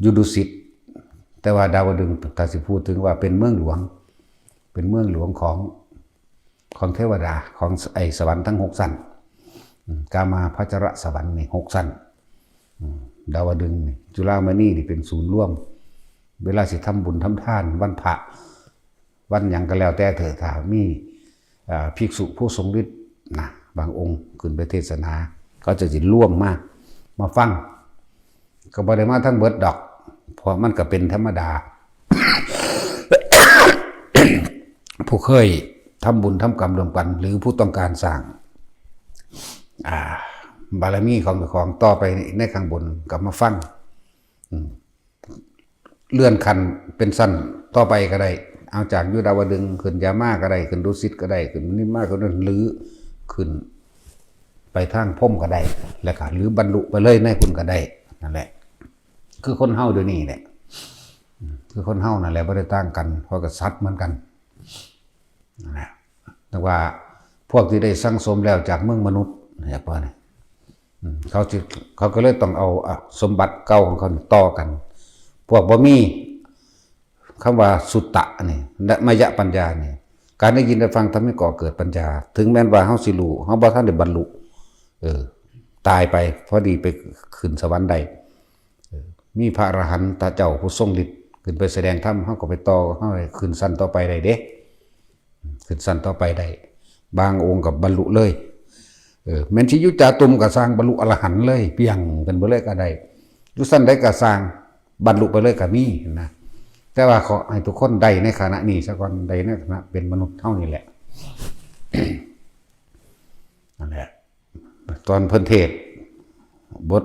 อยู่ดุสิตแต่ว่าดาวดึงส์ถ้าสิพูดถึงว่าเป็นเมืองหลวงของเทวดาของสวรรค์ทั้ง6ชั้นกามาพัชรสวรรค์นี่6ชั้นดาวดึงส์นี่จุฬามณีนี่เป็นศูนย์ร่วมเวลาสิทำบุญทำทานวันพระวันหยังก็แล้วแต่เถิดถ้ามีภิกษุผู้ทรงฤทธิ์นะบางองค์ขึ้นไปเทศนาก็จะสิร่วมมาฟังก็บ่ได้มาทั้งเบิดดอกเพราะมันก็เป็นธรรมดา ผู้เคยทำบุญทำกรรมรวมกันหรือผู้ต้องการสร้างบารมีของต่อไปในข้างบนกลับมาฟังเลื่อนขั้นเป็นสั้นต่อไปก็ได้เอาจากยุดาวดึงขึ้นยามาก็ได้ขึ้นดุสิตก็ได้ขึ้นนิมมาก็ได้หรือขึ้นไปทางพรหมก็ได้แล้วก็หรือบรรลุไปเลยในคุณก็ได้นั่นแหละคือคนเฮาเดี๋ยวนี้แหละคือคนเฮานั่นแหละบ่ได้ต่างกันเพราะก็สัตว์เหมือนกันนั่นแหละแต่ว่าพวกที่ได้สั่งสมแล้วจากเมืองมนุษย์เนี่ยป่ะเนี่ยเขาก็เลยต้องเอาสมบัติเก่าของเขาต่อกันพวกบ่มีคำว่าสุตตะนี่มยะปัญญานี่การได้ยินได้ฟังทำให้ก่อเกิดปัญญาถึงแม้ว่าเฮาสิรู้เฮาบ่ทันได้บรรลุตายไปพอดีไปขึ้นสวรรค์ใดมีพระอรหันตเจ้าผู้ทรงฤทธิ์ขึ้นไปแสดงธรรมเฮาก็ไปต่อเฮาขึ้นสั้นต่อไปได้เด้ขึ้นสั้นต่อไปได้บางองค์กับบรรลุเลยแม้นสิอยู่จาตุมก็สร้างบรรลุอรหันต์เลยเพียงกันบ่เลยก็ได้อยู่สั้นได้ก็สร้างบรรลุไปเลยก็มีนะแต่ว่าขอให้ทุกคนได้ในขณะนี้ซะก่อนได้ในขณะเป็นมนุษย์เท่านี้แหละ นั่นแหละตอนเพิ่นเทศบท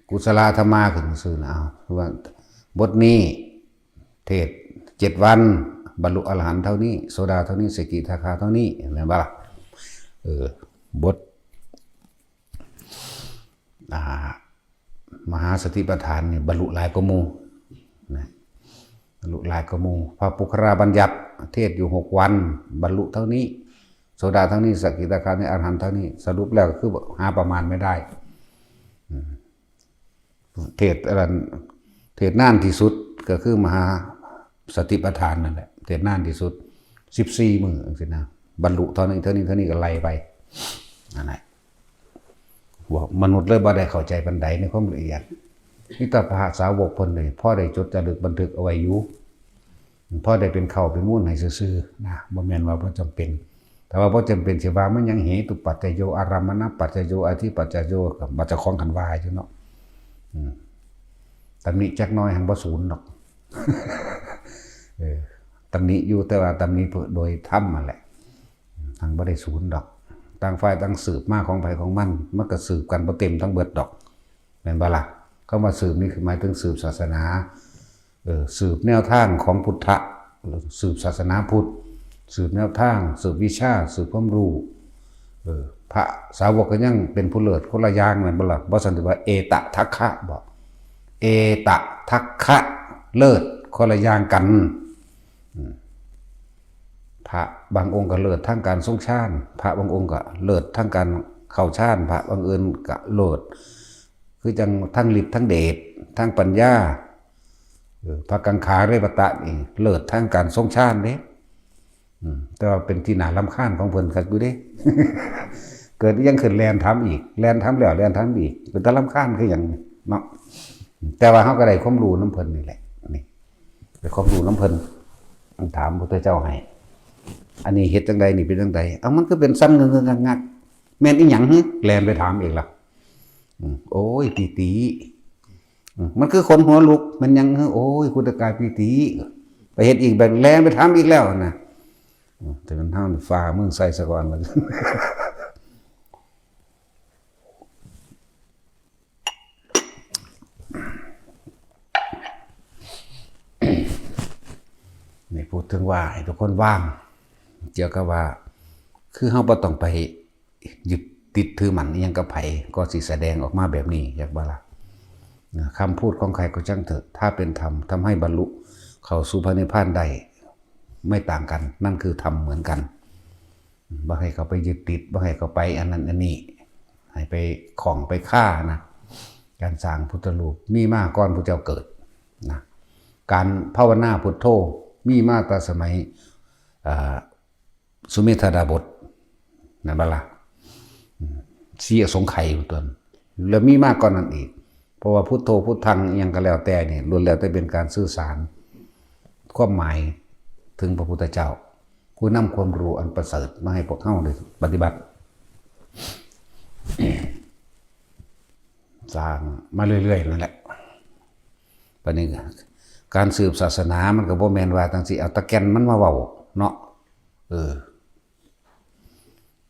กุศลธรรมาขึ้นซื่อนะเอาว่าบทนี้เทศ7 วัน บรรลุอรหันต์เท่านี้โสดาเท่านี้สกิทาคาเท่านี้เห็นไหมบ้างบทมหาสติปัฏฐานเนี่ยบรรลุหลายกว่าหมู่นะบรรลุหลายกว่าหมู่พระปุคราบัญญัติเทศอยู่6 วันบรรลุเท่านี้โสดาเท่านี้สกิทาคาเนี่ยอรหันต์เท่านี้สรุปแล้วก็คือหาประมาณไม่ได้เทศอะไรเทศนานที่สุดก็คือมหาสติปัฏฐานนั่นแหละเทศนานที่สุด14 มื้อจังซี่นะบรรลุเท่านี้ก็ไล่ไปนั่นแหละว่ามนุษย์เลยบ่ได้เข้าใจปานใดในความละเอียดนี่แต่พระสาวกเพิ่นเลยพ่อได้จดจารึกบันทึกเอาไว้อยู่พ่อได้เป็นเข้าเป็นมุ่นให้ซื่อๆนะบ่แม่นว่าบ่จำเป็นแต่ว่าบ่จำเป็นสิว่ามันยังเหตุปัจจโยอารามณปัจจโยอธิปัจจโยกับบ่จะคล้องกันว่าอยู่เนาะตำหนิจักน้อยหังบ่ศูนย์ดอกตำหนิอยู่แต่ว่าตำหนิโดยธรรมนั่นแหละทางบ่ได้ศูนย์ดอกต่างฝ่ายต่างสืบมาของไผของมันก็สืบกันบ่เต็มทั้งเบิดดอกแม่นบ่ล่ะคำว่าสืบนี่คือหมายถึงสืบศาสนาสืบแนวทางของพุทธะสืบศาสนาพุทธสืบแนวทางสืบวิชาสืบความรู้พระสาวกก็ยังเป็นผู้เลิศคนละอย่างแม่นบ่ล่ะบ่ซั่นสิว่าเอตทัคคะบ่เอตทัคคะเลิศคนละอย่างกันพระบางองค์ก็เลิศทางการทรงฌานพระบางองค์ก็เลิศทางการเข้าฌานพระบางอื่นก็เลิศคือจังทั้งฤทธิ์ทั้งเดชทั้งปัญญาพระกังขาเรวตะนี่เลิศทางการทรงฌานเด้แต่ว่าเป็นที่น่ารำคาญของเพิ่นคักอยู่เด้ เกิดยังขึ้นแลนทำอีกแลนทำแล้วแลนทำอีกเป็นตะรำคาญคืออย่างเนาะแต่ว่าเฮาก็ได้ความรู้น้ำเพิ่นนี่แหละนี่ได้ความรู้น้ำเพิ่นถามพระพุทธเจ้าให้อันนี้เฮ็ดจังใดนี่เป็นจังใดมันก็เป็นซ้ำเงินงักแม่นอีหยังแลนไปถามอีกล่ะโอ้ยปีมันคือคนหัวลุกมันยังโอ้ยคุณตะกายปีไปเฮ็ดอีกแบบแลนไปถามอีกแล้วนะแต่มันเฮาฟ้ามึงใส่ซะก่อนมันนี่พูดถึงว่าให้ทุกคนว่างเกี่ยวกับว่าคือเฮาบ่ต้องไปยึดติดถือมั่นอีหยังกับไผก็สิแสดงออกมาแบบนี้อยากบ่ล่ะคำพูดของใครก็ช่างเถอะถ้าเป็นธรรมทำให้บรรลุเข้าสู่พระนิพพานได้ไม่ต่างกันนั่นคือธรรมเหมือนกันบ่ให้เขาไปยึดติดบ่ให้เขาไปอันนั้นอันนี้ให้ไปของไปฆ่านะการสร้างพุทธรูปมีมาก่อนพระเจ้าเกิดนะการภาวนาพุทโธมีมาตั้งสมัยสุเมธาดาบทนะบ่ล่ะสีอสงไขยตัวแล้วมีมากก่อนนั้นอีกเพราะว่าพุทโธพุทธังยังก็แล้วแต่นี่ล้วนแล้วแต่เป็นการสื่อสารความหมายถึงพระพุทธเจ้าผู้นำความรู้อันประเสริฐมาให้พวกเฮาได้ปฏิบัติสร้างมาเรื่อยๆนั่นแหละประเด็นการสืบศาสนามันก็บ่แม่นว่าจังซี่เอาตะแกนมันมาเว้าเนาะ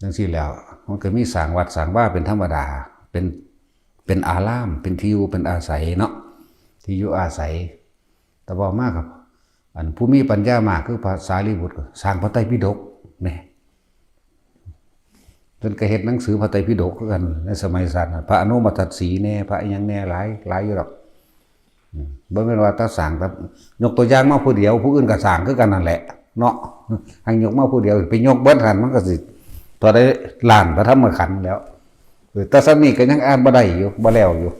จังซี่แล้วมันก็มีสร้างวัดสร้างว่าเป็นธรรมดาเป็นอารามเป็นที่อยู่เป็นอาศัยเนาะที่อยู่อาศัยแต่บ่มากครับอันผู้มีปัญญามากคือพระสารีบุตรสร้างพระไตรปิฎกนี่จนก็เฮ็ดหนังสือพระไตรปิฎกกันในสมัยสั้นพระอนุมัติสีแน่พระอีหยังแน่หลายอยู่หรอกบ่แม่นว่าถ้าสร้างแต่ยกตัวอย่างมาผู้เดียวผู้อื่นก็สร้างคือกันนั่นแหละเนาะหังยกมาผู้เดียวไปยกเบิดหันมันก็สิพอได้ล้านพระธรรมขันธ์แล้วแต่สามีก็ยังอ่านบ่ได้อยู่บ่แล้วอยู่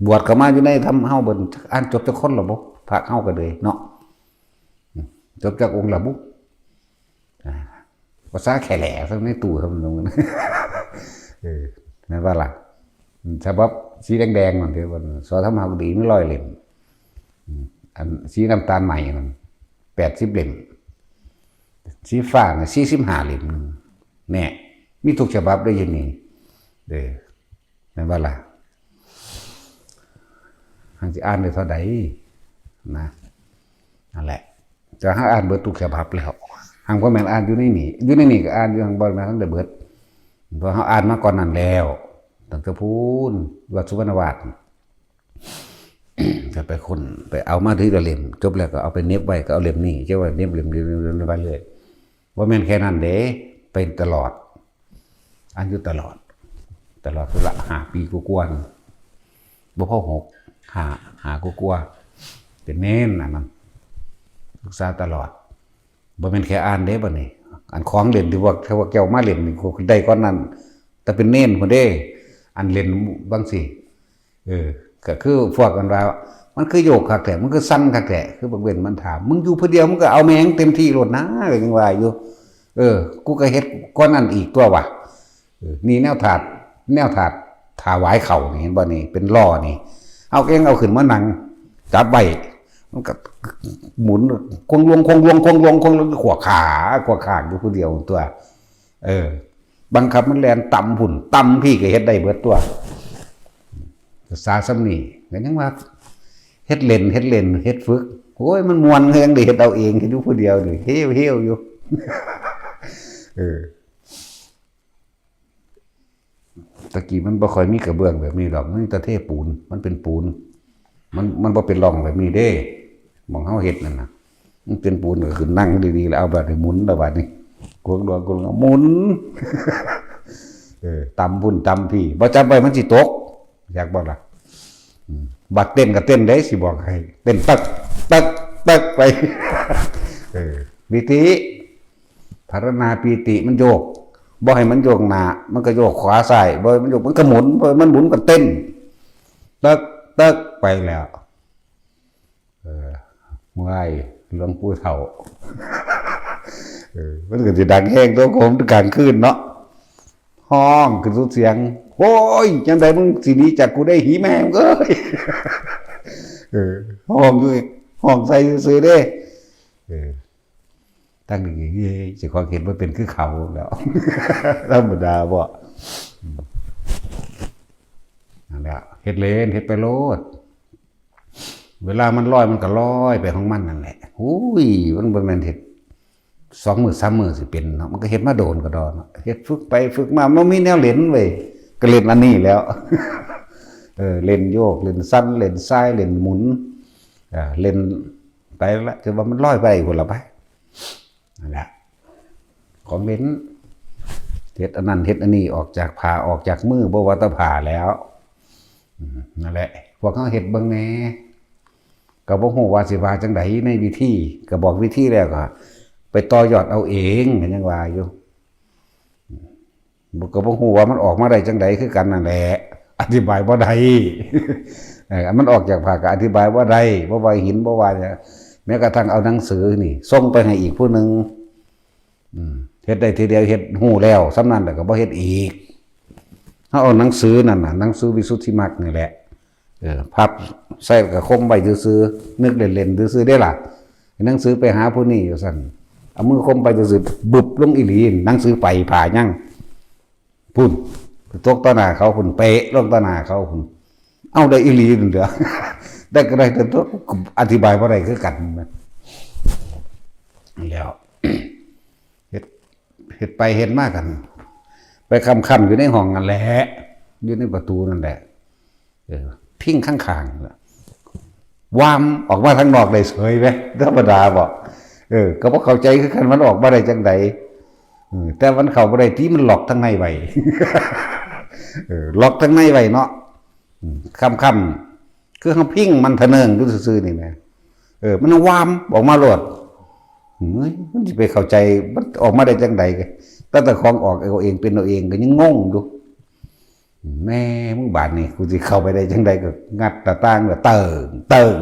บวชเข้ามาอยู่ในทำเฮาเบิ่นอ่านจบจักคนล่ะบ่พระเฮาก็เลยเนาะจบจากองค์ละบุภาษาแข่แหล่ทั้งในตู้ทำตรงนั้นนั่นว่าล่ะฉบับสีแดงๆนั่นที่ว่าสอธรรมหกดีไม่100 เล่มอันสีน้ำตาลใหม่นั่น80 เล่มสีฟ้าน่ะ45 เล่มแน่มีทุกฉบับได้ยินนี่นั่นว่าล่ะหังสิอ่านได้เท่าใดนะนั่นแหละจะหาอ่านเบิดทุกฉบับแล้วหังบ่แม่นอ่านอยู่ในนี่ก็อ่านอยู่หังบ่แม่นทันได้เบิดเพราะเฮาอ่านมาก่อนนั้นแล้วตั้งแต่พูนวัดสุวรรณวาส ก็ไปคนไปเอามาทีละเล่มจบแล้วก็เอาไปเน็บไว้ก็เอาเล่มนี้เจ้าว่าเน็บเล่มไปเลยว่าแม่นแค่นั้นเด้เป็นตลอดอันอยู่ตลอดคือละ5 ปีกว่าๆบ่พอหากว่าๆเป็นเน้นอันนั้นศึกษาตลอดบ่แม่นแค่อ่านเด้บัดนี้อันของเล่นที่ว่าแก้วมาเล่นนี่ได้ก่อนนั้นแต่เป็นเน้นพุ่นเด้อันเล่นบางสิก็คือพวกกันว่ามันคือโยกคักแท้มันคือสั้นคักแท้คือบางเว้นมันถามมึงอยู่ผู้เดียวมึงก็เอาแม่งเต็มที่โลดนะก็ยังว่าอยู่กูก็เฮ็ดก่อนนั้นอีกตัวว่ะนี่แนวถาดถาวายเข่านี่เห็นบ่นี่เป็นล้อนี่เอาเองเอาขึ้นมานั่งจับไว้มันก็หมุนคงลงขวาขาอยู่ผู้เดียวตัวบังคับมันแล่นต่ำพุ่นต่ำพี่ก็เฮ็ดได้เบิดตัวสาซ้ำนี่ก็ยังว่าเฮ็ดเล่นเฮ็ดฝึกโอ้ยมันม่วนยังได้เฮ็ดเอาเองเฮ็ดอยู่ผู้เดียวนี่เฮี้ยวอยู่ตะกี้มันบ่ค่อยมีกระเบื้องแบบนี้ดอกมันมีแต่เทปูนมันเป็นปูนมันบ่เป็นร่องแบบนี้เด้มองเฮาเฮ็ดนั่นน่ะมันเป็นปูนก็คือนั่งดีๆแล้วเอาแบบนี้หมุนแล้วบัดนี้กวงหมุนตำพุ่นตำพี่บ่จับไว้มันสิตกอยากบอกล่ะบัดเต้นก็เต้นได้สิบอกให้เต้นตักไปวิธีพัฒนาปีติมันโยกบ่ให้มันโยกหน้ามันก็โยกขวาซ้ายบ่ให้มันโยกมันก็หมุนบ่ให้มันหมุนก็เต้นตักไปแล้วง่ายหลวงปู่เฒ่ามันก็สิดังแห้งตัวผมกลางคืนเนาะห้องขึ้นสุดเสียงโอ้ยจังไดมึงสิหนีจากกูได้หีแม่งเอ้ยห้องด้วยห้องใส่ซื้อเด้ตั้งอย่างนี้สิความเห็นว่าเป็นคือเขาแล้วธรรมดาบ่นั่นแหละเฮ็ดเล่นเฮ็ดไปโลดเวลามันลอยมันก็ลอยไปของมันนั่นแหละอุ้ยมันบ่แม่นเฮ็ด2 มื้อ 3 มื้อสิเป็นเนาะมันก็เฮ็ดมาโดนก็ดอนเฮ็ดฝึกไปฝึกมามันมีแนวเล่นเว้ยก็เล่นอันนี้แล้วเล่นโยกเล่นสั้นเล่นซ้ายเล่นหมุนเล่นไปละจนว่ามันลอยไปพุ่นละไปนั่นแหละของเล่นเฮ็ดอันนั้นเฮ็ดอันนี้ออกจากผ่าออกจากมือบ่ว่าแตะผ่าแล้วนั่นแหละพวกเขาเฮ็ดเบิ่งแหน่ก็บ่ฮู้ว่าสิว่าจังไดในวิธีก็บอกวิธีแล้วก็ไปต่อยอดเอาเองก็ยังว่าอยู่ก็บ่ฮู้ว่ามันออกมาได้จังไดคือกันนั่นแหละอธิบายบ่ได้มันออกจากผ่าก็อธิบายบ่ได้บ่ว่าหินบ่ว่าแม้กระทั่งเอาหนังสือนี่ส่งไปให้อีกผู้นึงเฮ็ดได้ทีเดียวเฮ็ดฮู้แล้วสำนั้นแล้วก็บ่เฮ็ดอีกเฮาเอาหนังสือนั่นน่ะหนังสือวิสุทธิมรรคนี่แหละพับใส่กับคมใบซื่อๆนึกเล่นๆซื่อๆได้ล่ะหนังสือไปหาผู้นี้อยู่ซั่นเอามือคมไปซื่อๆบึบลงอีหลีหนังสือไปผ่ายังพุ่นตกต่อหน้าเขาพุ่นเป๊ะลงต่อหน้าเขาพุ่นเอาได้อีหลีนั่นเด้อได้ก็ได้แต่ตัวอธิบายบ่ได้คือกันแล้วเฮ็ดไปเฮ็ดมากันไปค่ำๆอยู่ในห้องนั่นแหละอยู่ในประตูนั่นแหละพิงข้างๆวามออกมาทางนอกได้เฉยไหมธรรมดาบอกก็บ่เข้าใจคือกันมันออกมาได้จังไดแต่มันเข้าบ่ได้ที่มันหลอกทางในไว้หลอกทางในไว้เนาะค่ำๆคือเฮาพิงมันทะเนิงอยู่ซื่อๆนี่แหมมันวามออกมาโลดมันสิไปเข้าใจมันออกมาได้จังได๋แต่ของออกเอาเองเป็นเอาเองก็ยังงงอยู่แม่มึงบาดนี่กูสิเข้าไปได้จังใดก็งัดตาต่างก็เติง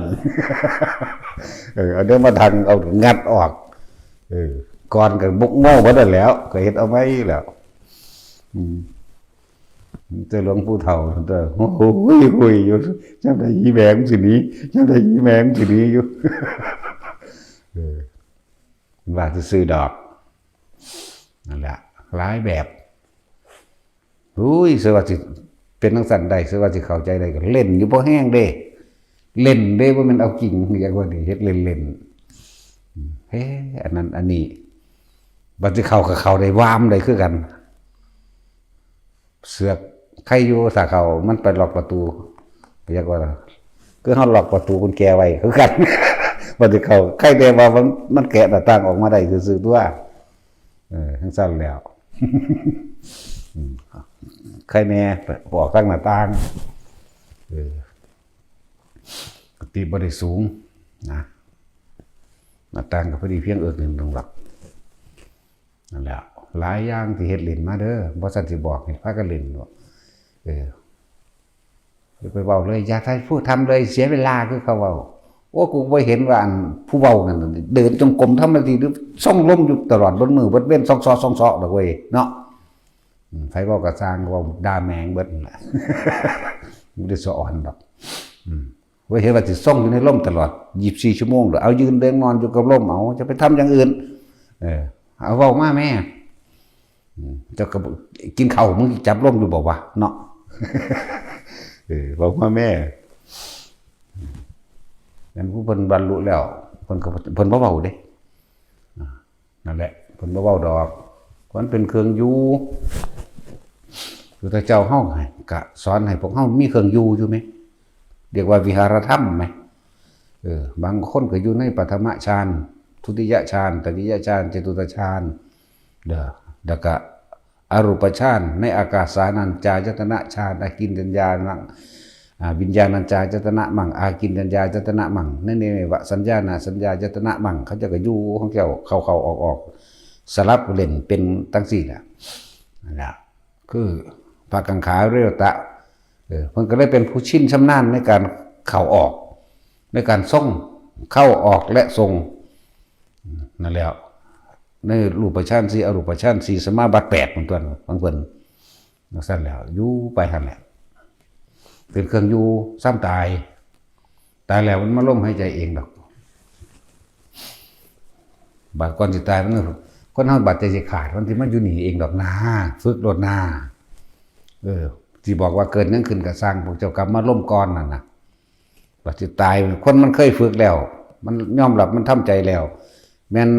เอาเดี๋ยวมาทางเอางัดออกก่อนก็บุกโง่บ่ได้แล้วก็เฮ็ดเอาไว้แล้วเจอหลวงปู่เฒ่าเด้อโอ้โหหุยอยู่จังได๋อีแหมงสิหนีจังได๋อีแหมงสิหนีอยู่ว่าซื่อดอกนั่นแหละหลายแบบเสือว่าสิเป็นทั้งสันได้เสือว่าสิเข้าใจได้ก็เล่นอยู่พอแห้งเด้เล่นเด้ว่ามันเอากิ่งอย่างว่านี่เฮ็ดเล่นอันนั้นอันนี้บัดสิเข้ากับเขาได้วามได้คือกันเสือกใครอยู่ถ้าเขามันไปล็อกประตูเรียกว่า คือเขาล็อกประตูกุญแจไว้คือกันบ่ได้เข้าใครแต่ว่ามันแกะหน้าต่างออกมาได้ซื่อๆตัวทั้งสั้นแล้วใครแน่ออกตั้งหน้าต่างปกติบ่ได้สูงนะหน้าต่างก็พอดีเพียงเอิกหนึ่งตรงหลักนั่นแหละหลายอย่างที่เฮ็ดเล่นมาเด้อบ่ซั่นสิบอกให้พากันเล่นไปเว้าเลยอย่าใครพูดทำเลยเสียเวลาคือเขาเว้าโอ้กูบ่เห็นว่าอันผู้เว้านั่นเดินจงกรมทำนาทีหรือส่องลมอยู่ตลอดบนมือเบิดเว้นซอกๆดอกเว้ยเนาะไผเว้าก็สร้างเว้าด่าแมงเบิดนั่นแหละบ่ได้สะอ่อนดอกว่าเห็นว่าสิส่องอยู่ในลมตลอด24ชั่วโมงหรือเอายืนเดินนอนอยู่กับลมเอาจะไปทำอย่างอื่นเอาเว้ามาแม่เจ้าก็กินข้าวมึงจับลมอยู่บ่วะเนาะบอกว่าแม่งั้นผู้เพิ่นบรรลุแล้วเพิ่นบ่เว้าเด้นั่นแหละเพิ่นบ่เว้าดอกมันเป็นเครื่องอยู่พระเจ้าเฮาก็สอนให้พวกเฮามีเครื่องอยู่มั้ยเรียกว่าวิหารธรรมมั้ยบางคนก็อยู่ในปฐมฌานทุติยฌานตติยฌานจตุตฌานแล้วก็อรูปฌานในอากาสานัญจายตนะฌานอากินจัญญานังวิญญาณัญจายตนะมั่งอากินจัญญายตนะมั่งนั่นเองว่าสัญญาณสัญญายตนะมั่งเขาจะก็อยู่ของเจ้าเข้าออกสลับเล่นเป็นตั้ง4น่ะนั่นล่ะคือภาคกังขาเรวตะเพิ่นก็เลยเป็นผู้ชินชำนาญในการเข้าออกในการส่งเข้าออกและทรงนั่นแล้วในรูปฌาน4อรูปฌาน4สมาบัติ8มันตัวบางเพิ่นจังซั่นแล้วอยู่ไปหั่นแหละเป็นเครื่องอยู่ซ้ำตายแล้วมันมาล้มหายใจเองดอกบาดก่อนสิตายมันคนเฮาบาดใจสิขาดมันสิมาอยู่นี่เองดอกนาฝึกรถนาที่บอกว่าเกิดนั่นขึ้นก็สร้างพวกเจ้ากรรมมาล้มก่อนนั่นน่ะบาดสิตายคนมันเคยฝึกแล้วมันยอมรับมันทำใจแล้วแม่น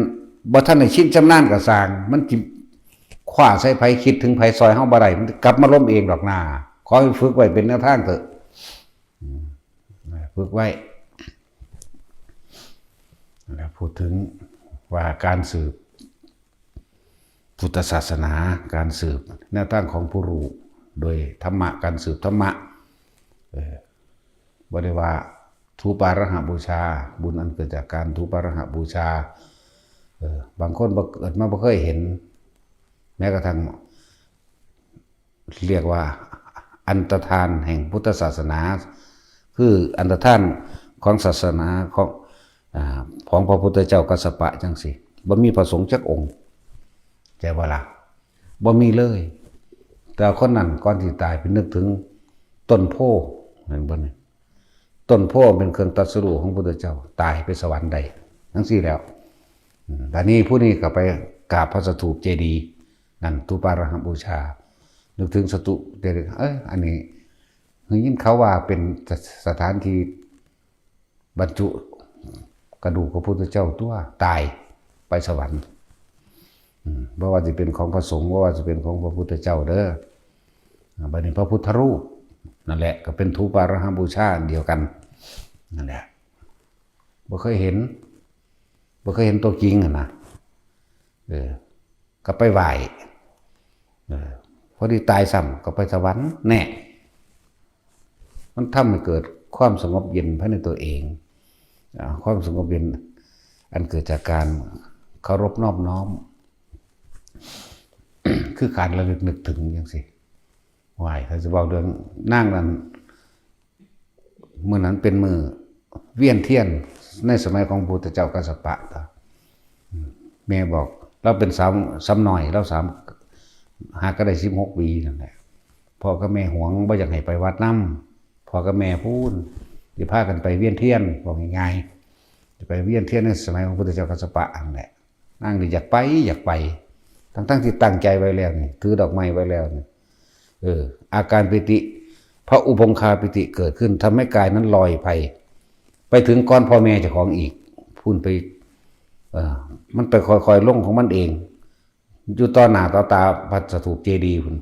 บ่ทันได้ชินชำนาญก็สร้างมันสิคว้าใส่ไผคิดถึงไผซอยเฮาบ่ได้มันกลับมาล้มเองดอกนาขอให้ฝึกไว้เป็นแนวทางเถอะฝึกไว้แล้วพูดถึงว่าการสืบพุทธศาสนาการสืบแนวทางของผู้รู้โดยธรรมะการสืบธรรมะบ่ได้ว่าทูปาระหบูชาบุญอันเกิดจากการทูปาระหบูชาบางคนบ่เกิดมาบ่เคยเห็นแม้กระทั่งเรียกว่าอันตรธานแห่งพุทธศาสนาคืออันตรธานของศาสนาของพระพุทธเจ้ากัสสปะจังสิบ่มีพระสงฆ์จักองค์ใจบ่ล่ะบ่มีเลยแต่คนนั้นก่อนที่ตายไปนึกถึงต้นโพเห็นบ่นี่ต้นโพเป็นเครื่องตรัสรู้ของพระพุทธเจ้าตายไปสวรรค์ใดทั้งสี่แล้วตอนนี้ผู้นี้ก็ไปกราบพระสถูปเจดีย์นั่นทูปาระหบูชานึกถึงสตุเดี๋ยวอันนี้ยินเขาว่าเป็นสถานที่บรรจุกระดูกพระพุทธเจ้าตัวตายไปสวรรค์บ่ว่าจะเป็นของพระสงฆ์บ่ว่าจะเป็นของพระพุทธเจ้าเด้อบัดนี้พระพุทธรูปนั่นแหละก็เป็นทูปาระหบูชาเดียวกันนั่นแหละบ่เคยเห็นตัวจริงนะก็ไปไหว้พอดีตายซ้ำก็ไปสวรรค์แน่มันทำให้เกิดความสงบเย็นภายในตัวเองความสงบเย็นอันเกิดจากการเคารพนอบน้อม คือการระลึกนึกถึงอย่างสิไหวเขาจะบอกเรื่องนั่งนั้นมือนั้นเป็นมือเวียนเทียนในสมัยของพุทธเจ้ากัสสปะแม่บอกเราเป็นซ้ำหน่อยเราหาก็ได้16 ปีนั่นแหละพ่อกับแม่หวงบ่อยากให้ไปวัดน้ำพ่อกับแม่พูดจะพากันไปเวียนเทียนบอกง่ายๆจะไปเวียนเทียนในสมัยของพุทธเจ้ากัสสปะนั่นแหละนั่งอยากไปทั้งที่ตั้งใจไว้แล้วนี่ถือดอกไม้ไว้แล้วนี่อาการปิติพระอุปงคาปิติเกิดขึ้นทำให้กายนั้นลอยไปถึงก้อนพ่อแม่เจ้าของอีกพูนไปมันไปคอยๆลงของมันเองอยู่ต่อหน้าต่อตาพระสถูปเจดีย์พุ่น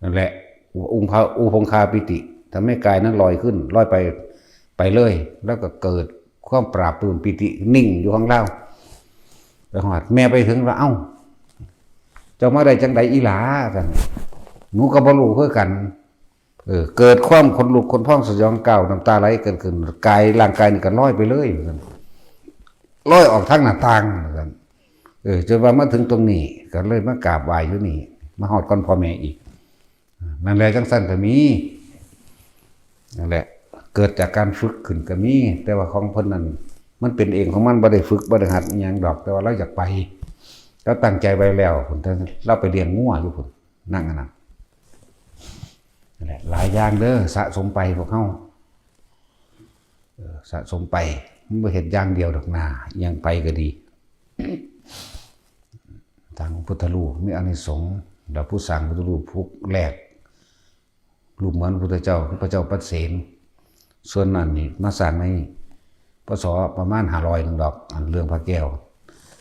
นั่นแหละอุปงคาปิติทำให้กายนั้นลอยขึ้นลอยไป ไปเลยแล้วก็เกิดความปราบปลื้มปิตินิ่งอยู่ข้างเล่าไปหอดแม่ไปถึงแล้วเอ้าเจ้ามาได้จังใดอีหลากันหนูก็บ่รู้คือกันเกิดความขนลุกขนพองสยองก้าวน้ำตาไหลเกิดขึ้นกายร่างกายนี่ก็ลอยไปเลยลอยออกทางหน้าต่างกันจนว่ามาถึงตรงนี้ก็เลยมากราบไหว้อยู่นี่มาหอดก่อนพ่อแม่อีกนั่นแหละจังสั้นก็มีนั่นแหละเกิดจากการฝึกขึ้นก็มีแต่ว่าของเพิ่นนั้นมันเป็นเองของมันบ่ได้ฝึกบ่ได้หัดอหยังดอกแต่ว่าเราอยากไปเราตั้งใจไว้แล้วพุ่นเราไปเลี้ยงงัวอยู่พุ่นนั่งอันนั้นนั่นแหละหลายอย่างเด้อสะสมไปพวกเฮาสะสมไปมันบ่เฮ็ดอย่างเดียวดอกหน้ายังไปก็ดีทางพุทธรูปมีอานิสงส์แล้วผู้สร้างพุทธรูปผู้แรกรูปเหมือนพุทธเจ้าคือพระเจ้าปัสเสนส่วนนั้นนี่มาสร้างในพศประมาณ500นึงดอกอันเรื่องพระแก้ว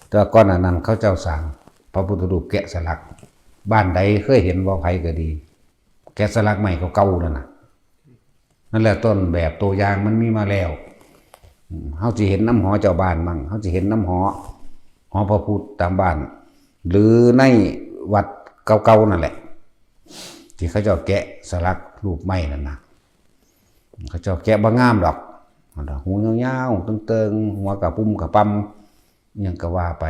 แต่ก่อนนั้นเขาเจ้าสร้างพระพุทธรูปแกะสลักบ้านใดเคยเห็นว่าไผก็ดีแกะสลักใหม่เก่าๆนั่นแหละต้นแบบตัวอย่างมันมีมาแล้วเฮาสิเห็นน้ำหอเจ้าบ้านมั่งเฮาสิเห็นน้ำหอพระพุทธตามบ้านหรือในวัดเก่าๆนั่นแหละที่เขาเจ้าแกะสลักรูปไม้นั่นนะเขาเจ้าแกะบ่งามดอกหูยาวๆตึงๆหัวกะปุ่มกะปั๊มยังก็ว่าไป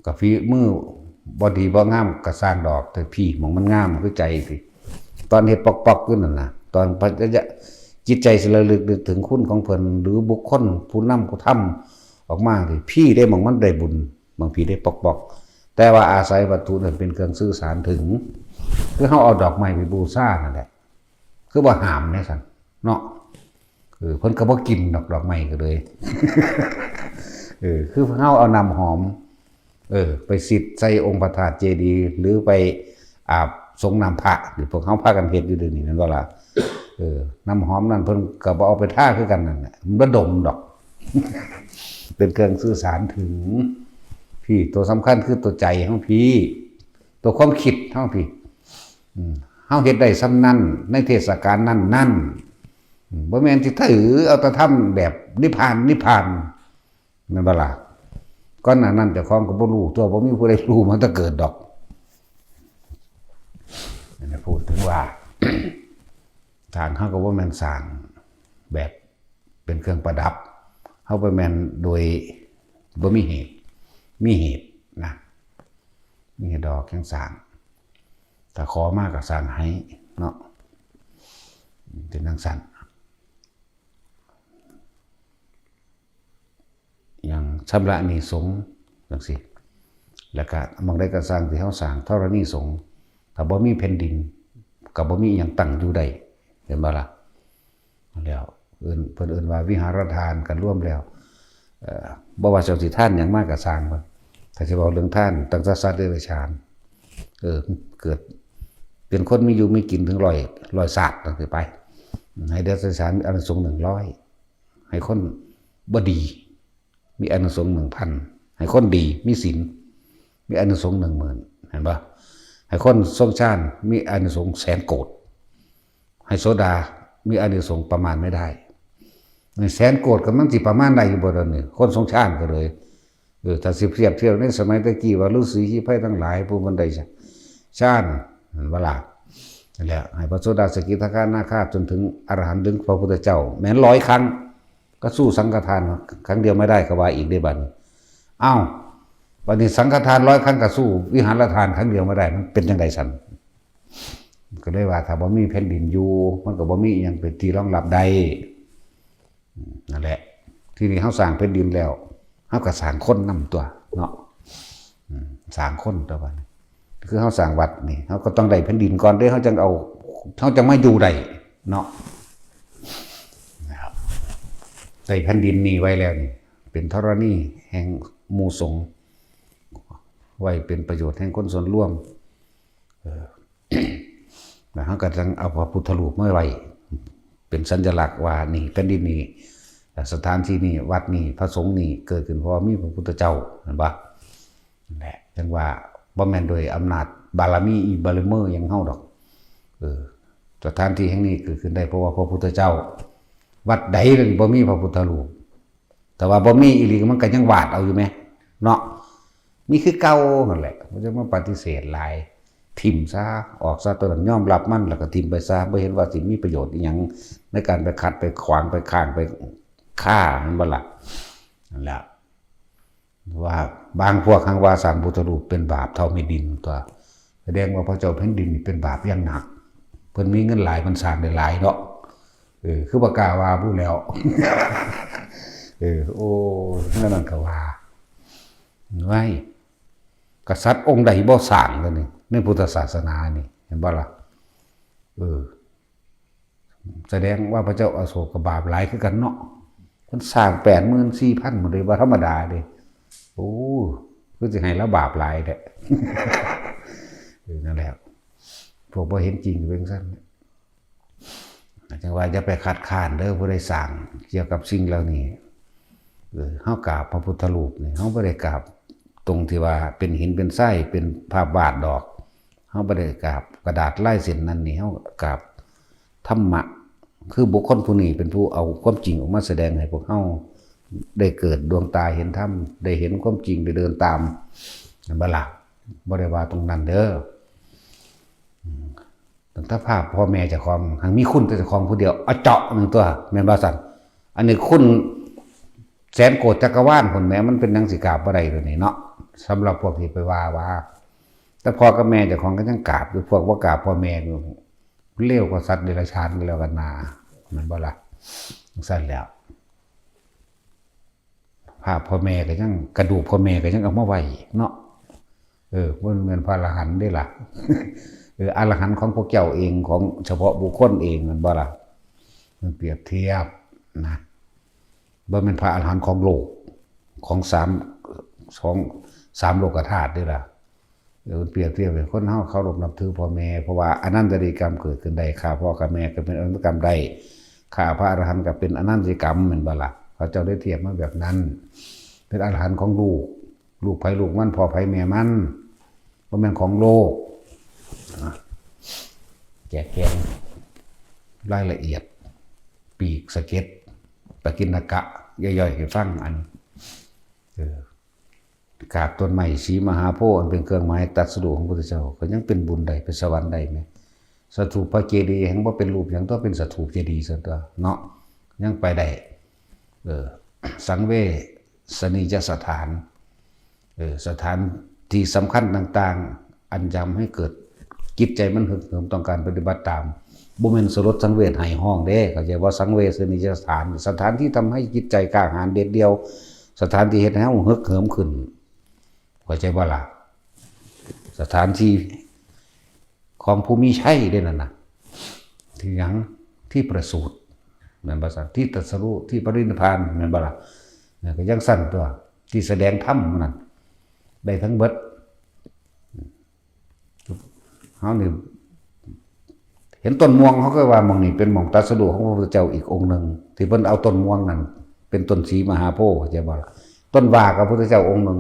กับฝีมือบ่ดีบ่งามก็สร้างดอกแต่พี่มองมันงามคือใจสิตอนเฮ็ดปอกๆขึ้นนั่นน่ะตอนจิตใจสิระลึกถึงคุณของเพิ่นหรือบุคคลผู้นำผู้ทำออกมาสิพี่ได้มองมันได้บุญบางพี่ได้ปอกแต่ว่าอาศัยวัตถุนั้นเป็นเครื่องสื่อสารถึงคือเฮาเอาดอกไม้ไปบูชานั่นแหละคือบ่ห้ามแน่ซั่นเนาะเพิ่นก็บ่กินดอกไม้ก็เลยคือเฮาเอาน้ำหอมไปสิทธิ์ใส่องค์พระธาตุเจดีย์หรือไปอาบสงน้ำพระหรือพวกเฮาพากันเฮ็ดอยู่เดี๋ยวนี้นั่นว่าล่ะน้ำหอมนั่นเพิ่นก็บ่เอาไปทาคือกันนั่นแหละมันบ่ดมดอกเป็นเครื่องสื่อสารถึงพี่ตัวสำคัญคือตัวใจของพี่ตัวความคิดของพี่เฮาเฮ็ดได้ซ้ำนั้นในเทศกาลนั้นบ่แม่นสิถือเอาแต่ทำแบบนิพพานนั่นบ่ล่ะก่อนหน้านั้นเจ้าของก็บ่รู้ตัวบ่มีผู้ใดรู้มันจะเกิดดอกนั่นพูดถึงว่า ทางเฮาก็บ่แม่นสร้างแบบเป็นเครื่องประดับเฮาบ่แม่นโดยบ่มีเหตุมีเหตุนะมีดอกจังสร้างถ้าขอมากก็สร้างให้เนาะเป็นจังซั่นอย่างชำระหนี้สงฆ์จังซี่แล้วก็บางใดก็สร้างที่เฮาสร้างธรณีสงฆ์ถ้าบ่มีแผ่นดินก็บ่มีหยังตั้งอยู่ได้เห็นบ่ล่ะแล้วเพิ่นเอิ้นว่าวิหารทานกันร่วมแล้วบ่ว่าเจ้าสิทานหยังมากก็สร้างเพิ่นถ้าสิเว้าเรื่องทานตั้งแต่สัตว์เดรัจฉานเกิดเป็นคนมีอยู่มีกินถึง100ศาสตร์จังซี่ไปให้เดรัจฉานมีอานิสงส์100ให้คนบ่ดีมีอานิสงส์ 1,000 ให้คนดีมีศีลมีอานิสงส์ 10,000 เห็นป่ะให้คนทรงฌานมีอานิสงส์แสนโกฏให้โสดามีอานิสงส์ประมาณไม่ได้แสนโกฏก็มันสิประมาณได้อยู่บ่ล่ะนี่คนทรงฌานก็เลยถ้าสิเปรียบเทียบในสมัยตะกี้ว่าฤาษีชีไพทั้งหลายผู้มันได้ฌานเห็นบ่ล่ะนั่นแหละให้พระโสดาสกิทาคานาคาจนถึงอรหันต์ถึงพระพุทธเจ้าแม้น100 ครั้งก็สู้สังฆทานครั้งเดียวไม่ได้ก็ว่าอีกได้บัดอ้าววันนี้สังฆทาน100 ครั้งก็สู้วิหารทานครั้งเดียวไม่ได้มันเป็นจังได๋ซั่นก็เลยว่าถ้าบ่มีแผ่นดินอยู่มันก็บ่มีอิหยังเป็นที่รองรับได้นั่นแหละที่นี่เฮาสร้างแผ่นดินแล้วเฮาก็สร้างคนนำตัวเนาะสร้างคนตัวบัดนี้คือเฮาสร้างวัดนี่เฮาก็ต้องได้แผ่นดินก่อนเด้เฮาจังมาอยู่ได้เนาะใส่แผ่นดินนี้ไว้แล้วนี่เป็นธรณีแห่งหมู่สงฆ์ไว้เป็นประโยชน์แห่งคนส่วนรวมแล้วเขาก็ต้องเอาพระพุทธรูปมาไว้เป็นสัญลักษณ์ว่านี่แผ่นดินนี้สถานที่นี้วัดนี้พระสงฆ์นี้เกิดขึ้นเพราะมีพระพุทธเจ้าเห็นปะนั่นแหละจังว่าบ่แม่นโดยอำนาจบารมีบารมีอย่างเฮาดอกสถานที่แห่งนี้เกิดขึ้นได้เพราะว่าพระพุทธเจ้า วัดใดเลยบ่มีพระพุทธรูปแต่ว่าบ่มีอีหลีมันก็ยังวาดเอาอยู่ไหมเนาะมีคือเก่านั่นแหละมันจะมาปฏิเสธหลายทิ่มซะออกซะตัวนั้นยอมรับมันแล้วก็ทิ่มไปซะบ่เห็นว่าสิมีประโยชน์อีหยังในการไปขัดไปขวางไปข้างไปฆ่ามันบ่ล่ะนั่นแหละว่าบางพวกข้างว่าสร้างพุทธรูปเป็นบาปเท่ามีดินตัวแสดงว่าพระเจ้าแผ่นดินนี่เป็นบาปอย่างหนักเพิ่นมีเงินหลายมันสร้างได้หลายเนาะคือบ่กล้าว่าผู้แล้วโอ้นั่นก็ว่าไว้กษัตริย์องค์ใดบ่สร้างเลยนี่ในพุทธศาสนานี่เห็นบ่ล่ะแสดงว่าพระเจ้าอโศกบาปหลายคือกันเนาะมันสร้าง 84,000 หมดเลยว่าธรรมดาเด้โอ้คือสิให้แล้วบาปหลายแท้นั่นแหละพวกบ่เห็นจริงเป็นซั่นจังว่าจะไปคัดค้านเด้อผู้ใดสร้างเกี่ยวกับสิ่งเหล่านี้เฮากราบพระพุทธรูปนี่เฮาบ่ได้กราบตรงที่ว่าเป็นหินเป็นทรายเป็นภาพวาดดอกเฮาบ่ได้กราบกระดาษลายเส้นนั้นนี่เฮากราบธรรมะคือบุคคลผู้นี้เป็นผู้เอาความจริงออกมาแสดงให้พวกเฮาได้เกิดดวงตาเห็นธรรมได้เห็นความจริงได้เดินตามบ่ล่ะบ่ได้ว่าตรงนั้นเด้อตั้งแต่ภาพพ่อแม่เจ้าของหังมีคุณแต่เจ้าของผู้เดียวเอาเจาะนึงตัวแม่นบ่ซั่นอันนี้คุณแสนโกรธจักรวาลพุ่นแม้มันเป็นจังสิกราบบ่ได้ตัวนี้เนาะสำหรับพวกที่ไปว่าแต่พ่อกับแม่เจ้าของก็ยังกราบอยู่พวกบ่กราบพ่อแม่เลวกว่าสัตว์เดรัจฉานกันแล้วกันนามันบ่ล่ะซั่นแล้วภาพพ่อแม่ก็ยังกระดูกพ่อแม่ก็ยังเอามาไว้เนาะมันเหมือนพระอรหันต์ได้ล่ะอรหันต์ของพวกเจ้าเองของเฉพาะบุคคลเองมันบ่ล่ะมันเปรียบเทียบนะบ่เป็นพระอรหันต์ของโลกของสามโลกธาตุด้วยล่ะมันเปรียบเทียบเป็นคนเฮาเคารพนับถือพ่อแม่เพราะว่าอนันตริกรรมเกิดขึ้นได้ฆ่าพ่อกับแม่ก็เป็นอนันตกรรมได้ฆ่าพระอรหันต์ก็เป็นอนันตกรรมเหมือนบ่ล่ะเขาเจ้าได้เทียบมาแบบนั้นเป็นอรหันต์ของลูกไผลูกมันพ่อไผแม่มันบ่แม่นของโลกแจกแจงรายละเอียดปีกสะเก็ดปกิณกะย่อยๆให้ฟังอันกราบต้นไม้สีมหาโพธิ์อันเป็นเครื่องหมายตรัสรู้ของพระพุทธเจ้าก็ยังเป็นบุญใดเป็นสวรรค์ใดไหมสถูปพระเจดีย์แห่งว่าเป็นรูปอย่างตัวเป็นสถูปเจดีย์ส่วนตัวเนาะยังไปได้สังเวชนียสถานสถานที่สำคัญต่างๆอันยำให้เกิดจิตใจมันฮึกเหิมต้องการปฏิบัติตามบุเมนสลดสังเวชให้ห้องเด้เข้าใจว่าสังเวชนียสถานที่ทำให้จิตใจกล้าหาญเด็ดเดียวสถานที่เฮ็ดให้เฮาฮึกเหิมขึ้นเข้าใจบ่ล่ะสถานที่ของผู้มีชัยเด้นั่นน่ะที่หยังที่ประสูติเหมือนภาษาที่ตรัสรู้ที่ปรินิพพานเหมือนบ่ล่ะก็ยังสั่นตัวที่แสดงธรรมนั่นได้ทั้งเบิดเฮานี่เห็นต้นม่วงเขาก็ว่าม่วงนี่เป็นม่วงตรัสรู้ของพระพุทธเจ้าอีกองค์หนึ่งที่เพิ่นเอาต้นม่วงนั่นเป็นต้นสีมหาโพธิ์ใช่บ่ล่ะต้นว่ากับพระพุทธเจ้าองค์หนึ่ง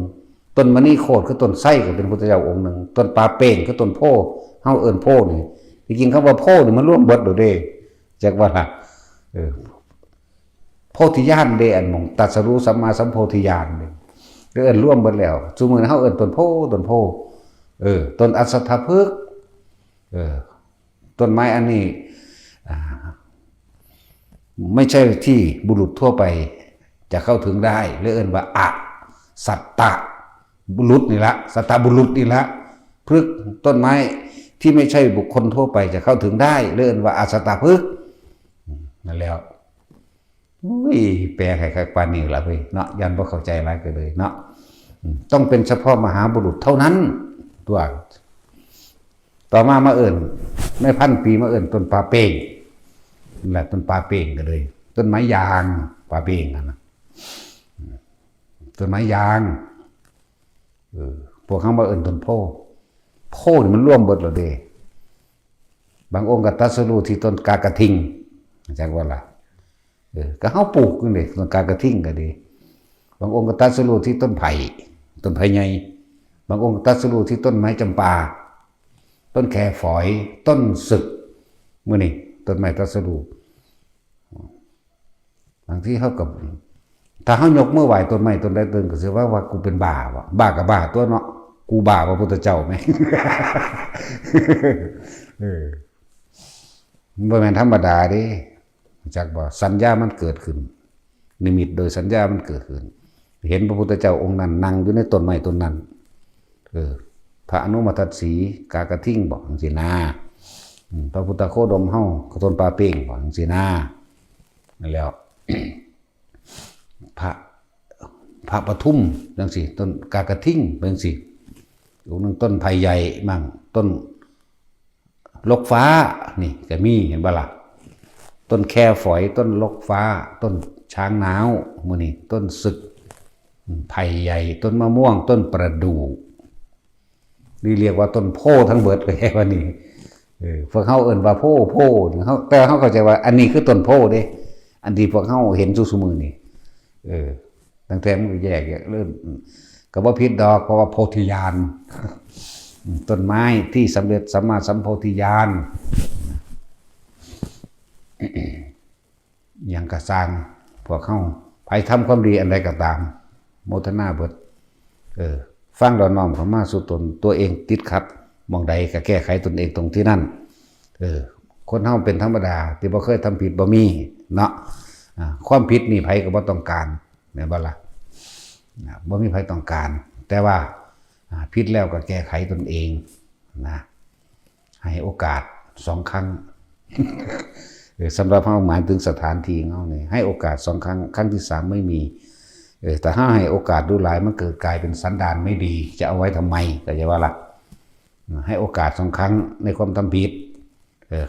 ต้นมณีโคตรคือต้นไส้ก็เป็นพระพุทธเจ้าองค์หนึ่งต้นปาเป้งคือต้นโพเฮาเอิ้นโพนี่จริงๆคำว่าโพนี่มันรวมเบิดโดเด้จักว่าล่ะโพธิญาณเด้อันม่วงตรัสรู้สัมมาสัมโพธิญาณเด้เอิ้นรวมเบิดแล้วซุมื้อเฮาเอิ้นต้นโพต้นอัศทพฤกษ์ต้นไม้อันนี้ไม่ใช่ที่บุรุษทั่วไปจะเข้าถึงได้เรียกว่าอสัตตบุรุษนี่ละสัตตบุรุษนี่ละพฤกษ์ต้นไม้ที่ไม่ใช่บุคคลทั่วไปจะเข้าถึงได้เรียกว่าอสัตตพฤกษ์นั่นแล้วแปลใครๆปานนี้ละเว้ยเนาะยันบ่เข้าใจอะไรกันเลยเนาะต้องเป็นเฉพาะมหาบุรุษเท่านั้นตัวต่อมาเอิ่นไม่พันปีมาเอิ่นต้นปาเป้งนั่นแหละต้นปาเป้งกันเลยต้นไม้ยางปาเป้งนะต้นไม้ยางพวกเขามาเอิ่นต้นโพนี่มันร่วมเบิดเลยเด้บางองค์ก็ตรัสรู้ที่ต้นกากระทิงจากว่าล่ะก็เขาปลูกนี่ต้นกากระทิงก็ดีบางองค์ก็ตรัสรู้ที่ต้นไผ่ใหญ่บางองค์ก็ตรัสรู้ที่ต้นไม้จำปาต้นแคฝอยต้นสึกมื้อนี้ต้นไม้ตรัสรู้ บางทีเขากับถ้าเขายกมือไหวต้นไม้ต้นใดต้นก็สิว่ากูเป็นบ้าวะบ้ากับบ้าตัวเนาะกูบ้าพระพุทธเจ้าไหมบ่แม่นธรรมดาเด้จักบ่สัญญามันเกิดขึ้นนิมิตโดยสัญญามันเกิดขึ้นเห็นพระพุทธเจ้าองค์นั้นนั่งอยู่ในต้นไม้ต้นนั้นพระอนุมัติสีกากระทิ่งบอกจังซี่นะพระพุทธโคดมเฮากระต้นปลาเป้งบอกจังซี่นะนั่นแล้วพระปทุมจังซี่ต้นกากระทิ่งจังซี่อยู่นึงต้นไผ่ใหญ่มั่งต้นลกฟ้านี่ก็มีเห็นบ่ล่ะต้นแค่ฝอยต้นลกฟ้าต้นช้างหนาวมื้อนี้ต้นสึกไผ่ใหญ่ต้นมะม่วงต้นประดู่นี่เรียกว่าต้นโพทั้งเบิดก็แค่ว่านี่พวกเฮาเอิ้นว่าโพเฮาแต่เฮาเข้าใจว่าอันนี้คือต้นโพเด้อันที่พวกเฮาเห็นซุมื้อนี่ตั้งแต่มันก็แยกเริ่มก็บ่ผิดดอกเพราะว่าโพธิญาณต้นไม้ที่สำเร็จสัมมาสัมโพธิญาณอย่างกระสร้างพวกเขาไผทำความดีอันใดก็ตามโมทนาเบิดฟังดอนน้อมเข้ามาสู่ตนตัวเองติดขัดมองใดก็แก้ไขตนเองตรงที่นั่นคนเฮาเป็นธรรมดาที่บ่เคยทำผิดบ่มีเนาะความผิดนี่ไผก็บ่ต้องการแม่นบ่ล่ะบ่มีไผต้องการแต่ว่าผิดแล้วก็แก้ไขตนเองนะให้โอกาส2 ครั้งสำหรับเฮาหมายถึงสถานที่เฮานี่ให้โอกาส2 ครั้งครั้งที่3ไม่มีแต่ถ้าให้โอกาสดูหลายมันเกิดกลายเป็นสันดานไม่ดีจะเอาไว้ทำไมก็จะว่าล่ะให้โอกาส2 ครั้งในความทำผิด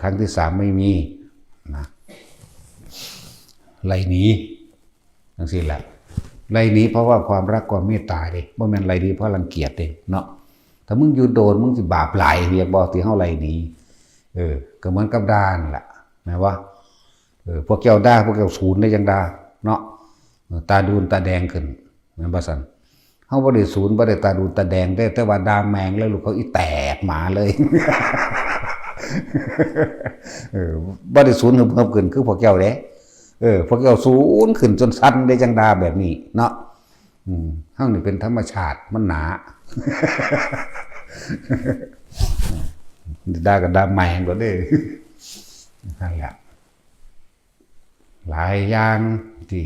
ครั้งที่3ไม่มีนะไล่หนีจังซี่แหละไล่หนีเพราะว่าความรักความเมตตาเด้บ่แม่นไล่หนีเพราะรังเกียจเด้เนาะถ้ามึงอยู่โดนมึงสิบาปหลายเรียกบ่ที่เฮาไล่หนีก็เหมือนกับด่านั่นแหละแม้ว่าพวกแก้วด่าพวกแก้วศูนย์ได้จังด่าเนาะตาดูนตาแดงขึ้นแม่นบ่ซั่นเฮาบ่ได้ศูนย์บ่ได้ตาดูนตาแดงได้แต่ว่าด่าแมงแล้วลูกเขาอีแตกหมาเลยบ่ได้ศูนย์เพิ่มขึ้นคือพวกแก้วเด้พวกแก้วศูนย์ขึ้นจนสั่นได้จังด่าแบบนี้เนาะเฮานี่เป็นธรรมชาติมันหนาด่าก็ด่าแมงก็ได้นั่นแหละหลายอย่างที่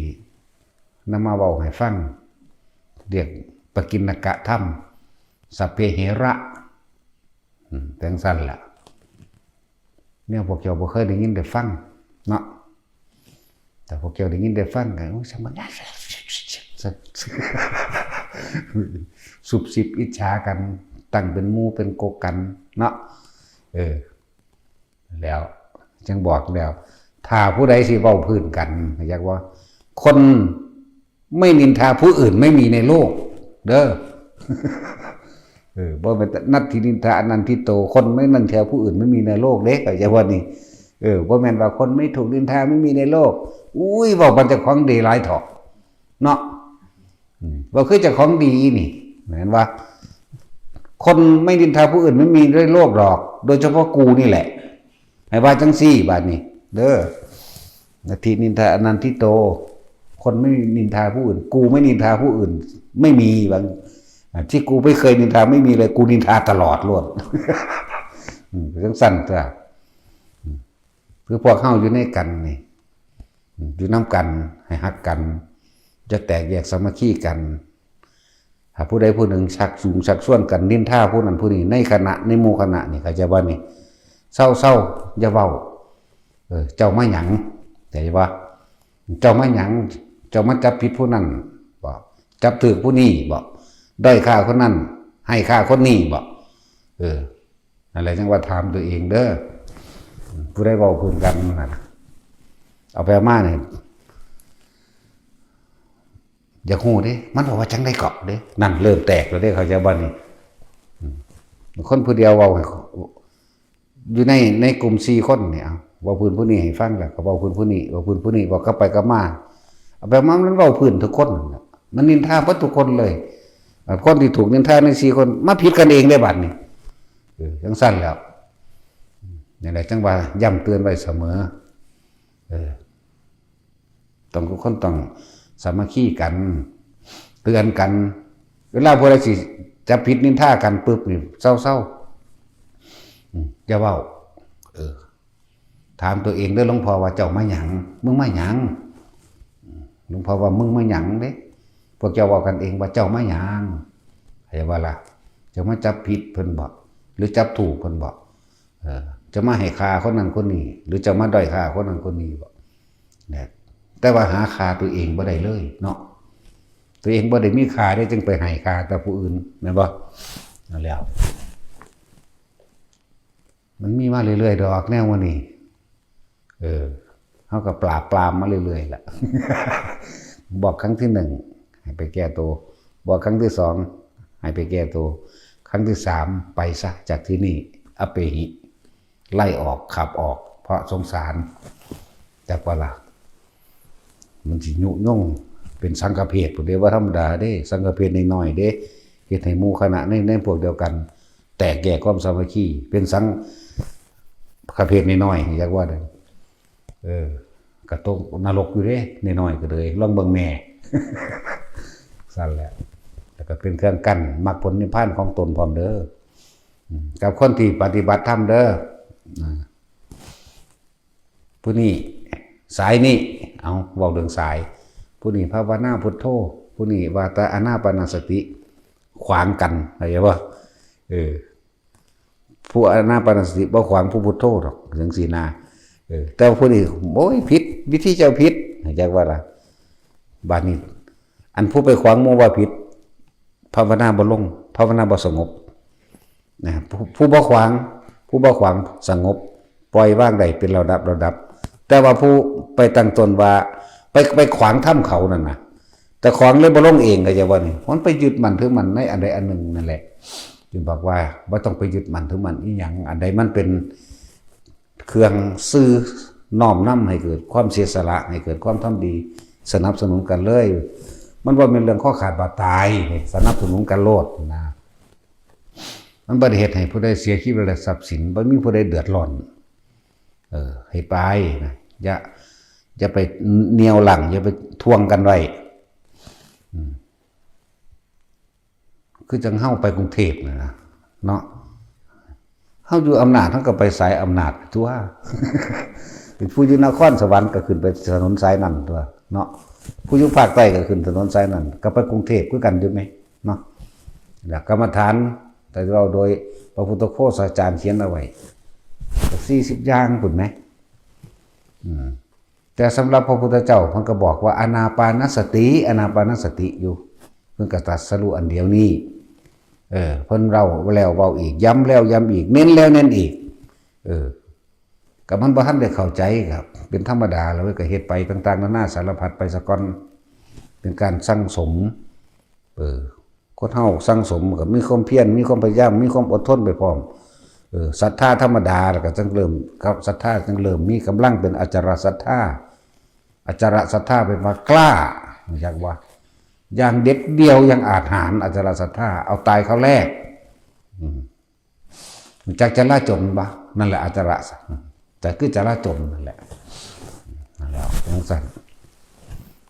นำมาเว้าให้ฟังเรียกปกิณกะธรรมสัพเพเหระแต่งสั้นล่ะเนี่ยพวกเจ้าบ่เคยได้ยินได้ฟังเนาะแต่พวกเจ้าได้ยินได้ฟังก็สมญาสุบสิบอิจฉากันตั้งเป็นหมู่เป็นกกกันเนาะแล้วจึงบอกแล้วถ้าผู้ใดสิเว้าพื้นกันอยากว่าคนไม่นินทาผู้อื่นไม่มีในโลกเด้อบ่เป็นนัตถินินทาอนันทิโตคนไม่นินทาผู้อื่นไม่มีในโลกเด้ก็จะว่านี่บ่แม่นว่าคนไม่ถูกนินทาไม่มีในโลกอุ้ยเว้ามันจะของดีหลายเถาะเนาะว่าคือจะของดีนี่แม่นว่าคนไม่นินทาผู้อื่นไม่มีในโลกหรอกโดยเฉพาะกูนี่แหละให้ว่าจังซี่บาดนี้เด้อนัตถินินทาอนันทิโตคนไม่นินทาผู้อื่นกูไม่นินทาผู้อื่นไม่มีบางที่กูไม่เคยนินทาไม่มีเลยกูนินทาตลอดล้วนจังสั่นจ้ะคือพวกเฮาอยู่ในกันนี่อยู่นำกันให้ฮักกันจะแตกแยกสามัคคีกันถ้าผู้ใดผู้หนึ่งชักสูงชักส่วนกันนินทาผู้นั้นผู้นี้ในคณะในหมู่คณะนี่เขาจะว่านี่เศร้าอย่าเว้าเจ้ามาหยังแต่ว่าเจ้ามาหยังเจ้ามาจับผิดผู้นั้นบอกจับถือผู้นี้บอกด้อยค่าคนนั้นให้ค่าคนนี้บอกอะไรจังว่าถามตัวเองเด้อผู้ใดเว้าพื้นกันนั่นเอาไปมาเนี่ยอย่าฮู้เด้มันบอกว่าจังได้เกาะเด้นั่นเริ่มแตกแล้วเด้เขาจะบ่นี่คนผู้เดียวเว้าอยู่ในกลุ่ม4 คนเนี่ยเว้าพื้นผู้นี้ให้ฟังแล้วก็เว้าพื้นผู้นี้เว้าพื้นผู้นี้เว้ากลับไปกลับมาเอาไปมามันเว้าพื้นทุกคนมันนินทาเบิดทุกคนเลยคนที่ถูกนินทาใน4 คนมาผิดกันเองได้บัดนี้จังซั่นแล้วนี่แหละจังว่าย้ำเตือนไว้เสมอ ต้องทุกคนต้องสามัคคีกันเตือนกันเวลาพวกเราสิจะผิดนินทากันปุ๊บนี่เศร้าๆอย่าเว้าถามตัวเองด้วยหลวงพ่อว่าเจ้ามาหยังมึงมาหยังหลวงพ่อว่ามึงมาหยังเด้พวกเจ้าว่ากันเองว่าเจ้ามาหยังให้ว่าล่ะจะมาจับผิดเพิ่นบอกหรือจับถูกเพิ่นบอกจะมาให้ค่าคนนั้นคนนี้หรือจะมาด้อยค่าคนนั้นคนนี้บอกเนี่ยแต่ว่าหาค่าตัวเองบ่ได้เลยเนาะตัวเองบ่ได้มีค่าได้จึงไปให้ค่าแต่ผู้อื่นแม่นบ่นั่นแล้วมันมีมาเรื่อยๆดอกแนววันนี้เขาก็ปราบมาเรื่อยๆแหละ บอกครั้งที่ 1ให้ไปแก้ตัวบอกครั้งที่ 2ให้ไปแก้ตัวครั้งที่ 3ไปซะจากที่นี่อเปหิไล่ออกขับออกเพราะสงสารจากว่าล่ะมันสิยุย่งเป็นสังฆเพศผู้เดียวว่าธรรมดาเด้สังฆเพศน้อยๆเด้เฮ็ดให้หมู่คณะในพวกเดียวกันแตกแยกความสามัคคีเป็นสังฆเพศน้อยๆอยากว่าได้กระตกนรกอยู่เด้น้อยๆก็เลยลองเบิ่งแม่ สั่นแหละแล้วก็เป็นเครื่องกั้นมรรคผลนิพพานของตนพร้อมเด้อกับคนที่ปฏิบัติธรรมเด้อผู้นี้สายนี้เอาเว้าเรื่องสายผู้นี้ภาวนาพุทโธผู้นี้ว่าแต่อานาปานสติขวางกันเข้าใจบ่ผู้อานาปานสติบ่ขวางผู้พุทโธหรอกจังซี่นะแต่ผู้นี้โอ้ยผิดวิธีเจ้าผิดจักว่าล่ะบัดนี้อันผู้ไปขวางหมู่ว่าผิดภาวนาบ่ลงภาวนาบ่สงบนะผู้บ่ขวางสงบปล่อยวางได้เป็นระดับแต่ว่าผู้ไปตั้งตนว่าไปขวางถ้ำเขานั่นน่ะแต่ขวางเลยบ่ลงเองก็จะว่านี่มันไปยึดมั่นถือมั่นในอันใดอันหนึ่งนั่นแหละจึงบอกว่าบ่ต้องไปยึดมั่นถือมั่นอีหยังอันใดมันเป็นเครื่องซื้อน้อมนำให้เกิดความเสียสละให้เกิดความทำดีสนับสนุนกันเลยมันว่าเป็นเรื่องข้อขาดบาดตายสนับสนุนกันโลดนะมันบ่ได้เฮ็ดให้ผู้ใดเสียชีวิตและทรัพย์สินบ่มีผู้ใดเดือดร้อนให้ไปนะอย่าไปเหนียวหลังอย่าไปทวงกันไว้คือจังเฮาไปกรุงเทพนะเนาะเฮาอยู่อำนาจเฮาก็ไปสายอำนาจทั่ว เป็นผู้อยู่นครสวรรค์ก็ขึ้นไปถนนสายนั้นตัวเนาะผู้อยู่ภาคใต้ก็ขึ้นถนนสายนั้นก็ไปกรุงเทพคือกันอยู่ไหมเนาะหลักกรรมฐานแต่เราโดยพระพุทธโฆษาจารย์เขียนเอาไว้40อย่างพุ่นไหมแต่สำหรับพระพุทธเจ้าเพิ่นก็บอกว่าอานาปานสติอยู่เพิ่นก็ตรัสรู้อันเดียวนี้เพิ่นเราแล้วเว้าอีกย้ำแล้วย้ำอีกเน้นแล้วเน้นอีกกับมันบ่ทันได้เข้าใจครับเป็นธรรมดาแล้วก็เฮ็ดไปต่างๆนานาสารพัดไปซะก่อนเป็นการสั่งสมคนเฮาสั่งสมก็มีความเพียรมีความพยายามมีความอดทนไปพร้อมศรัทธาธรรมดาแล้วก็จึงเริ่มครับศรัทธาจึงเริ่มมีกำลังเป็นอาจารศรัทธาเป็นว่ากล้าอยากว่าอย่างเด็ดเดียวยังอาจหารอาจารศรัทธาเอาตายเขาแรกจากจะละจมบ่นั่นแหละอาจารแต่คือจะละจมนั่นแหละนั่นแล้วจังซั่น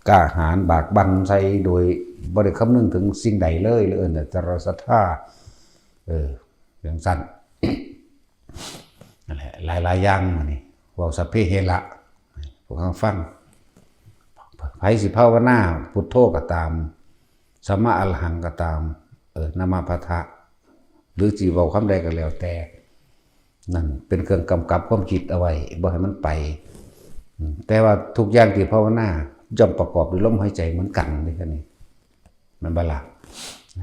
กล้าหาญบากบั่นใส่โดยบ่ได้คำนึงถึงสิ่งใดเลยอาจารศรัทธาจังซั่นนั่นแหละหลายอย่างมานี่เว้าสัพเพเหระพวกเราฟังไผสิภาวนาพุทโธก็ตามสัมมาอรหังก็ตามนามาพัทธะหรือสิเว้าคำใดก็แล้วแต่นั่นเป็นเครื่องกำกับความคิดเอาไว้บ่ให้มันไปแต่ว่าทุกอย่างที่ภาวนาย่อมประกอบด้วยลมหายใจเหมือนกันนี่กันนี่มันบ่ล่ะ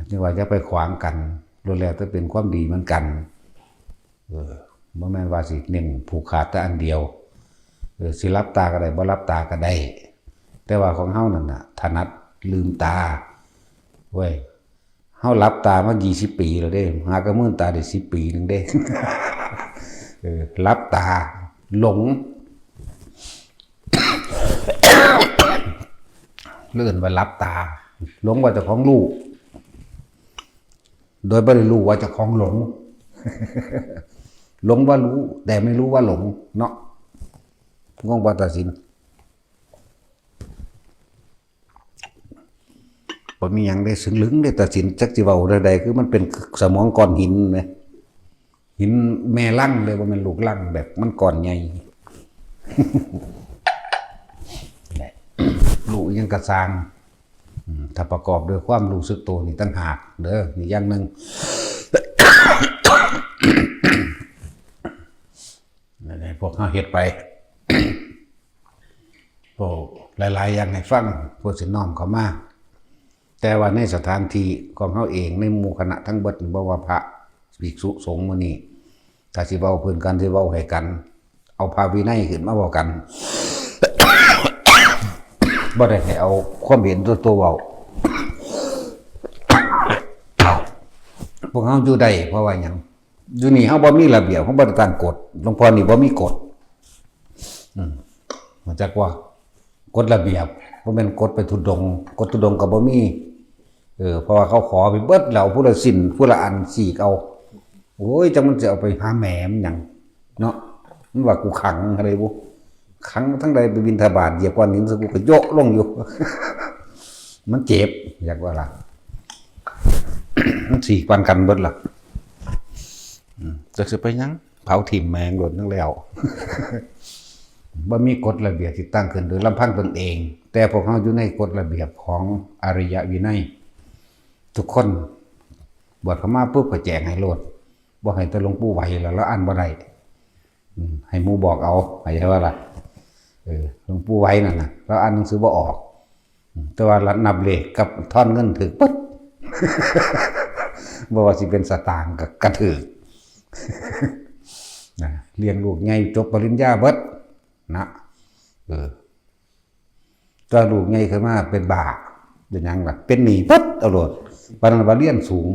จึงว่าจะไปขวางกันล้วนแล้วแต่เป็นความดีเหมือนกันบ่แม่นว่าสิเน้นผูกขาดแต่อันเดียวสิรับตาก็ได้บ่รับตาก็ได้แต่ว่าของเฮานั่นน่ะถนัดลืมตาเว้ยเฮารับตามา20 ปีแล้วเด้หากระมื่นตาได้10 ปีนึงเด้ รับตาหลง เลื่อนไปรับตาหลงว่าเจ้าของรู้โดยไม่ได้รู้ว่าเจ้าของหลง หลงว่ารู้แต่ไม่รู้ว่าหลงเนาะงงว่าตัดสิน บ่มีหยังได้สึงลึงได้ตัดสินจักสิเว้าใดๆคือมันเป็นสมองก้อนหินนะหินแม่ลังเลยบ่แม่นลูกลังแบบมันก้อนใหญ่ ลูกยังกระซางถ้าประกอบด้วยความรู้สึกตัวนี่ตั้งหากเด้อนี่อย่างหนึ่ง พวกเขาเฮ็ดไป พวกหลายๆอย่างให้ฟังพวกสิน้อมเขามาแต่ว่าในสถานที่ของเขาเองในหมู่คณะทั้งเบิดบ่ว่าพระภิกษุสงฆ์มื้อนี้ถ้าสิเว้าเพิ่นกันสิเว้าให้กัน เอาพระวินัยขึ้นมาเว้ากัน บ่ได้ให้เอาความเห็นตัวเว้า พวกเขาอยู่ได้เพราะว่าหยังอยู่นี่เขาบ่มีระเบียบเขาบ่ได้ตั้งกฎหลวงพ่อนี่บ่มีกฎมาจากว่ากฎระเบียบบ่แม่นกฎไปทุดงกฎทุดงก็บ่มีเพราะว่าเขาขอไปเบิดแล้วผู้ละสิ้นผู้ละอันสีกเอาโอ้ยจังมันจะเอาไปหาแหมมหยังเนาะมันว่ากูขังอะไรบ่ขังทั้งใดไปบิณฑบาตเหยียบก้อนหินซะกูก็โยะลงอยู่ มันเจ็บอยากว่าล่ะ มันสีปันกันเบิดล่ะจะสิไปหยังเผาถิ่มแมงโดนทั้งแล้ว บ่มีกฎระเบียบที่ตั้งขึ้นโดยลำพังตนเอง แต่พวกเขาอยู่ในกฎระเบียบของอริยวินัยทุกคนบวชเข้ามาปุ๊บก็แจกให้โลดบ่ให้แต่หลวงปู่ไหวแล้วอ่านบ่ได้ให้หมู่บอกเอาเข้าใจว่าล่ะหลวงปู่ไหวนั่นน่ะแล้วอ่านหนังสือบ่ออกแต่ว่านับเลขกับทอนเงินถึกปึ๊ด บ่ว่าสิเป็นสตางค์กับกระถือ นะเลี้ยงลูกใหญ่จบปริญญาเบิดนะตัวลูกใหญ่ขึ้นมาเป็นบาเป็นหยังล่ะเป็นหนี้ปึ๊ดเอาโลดปานนั้นว่าเรียนสูง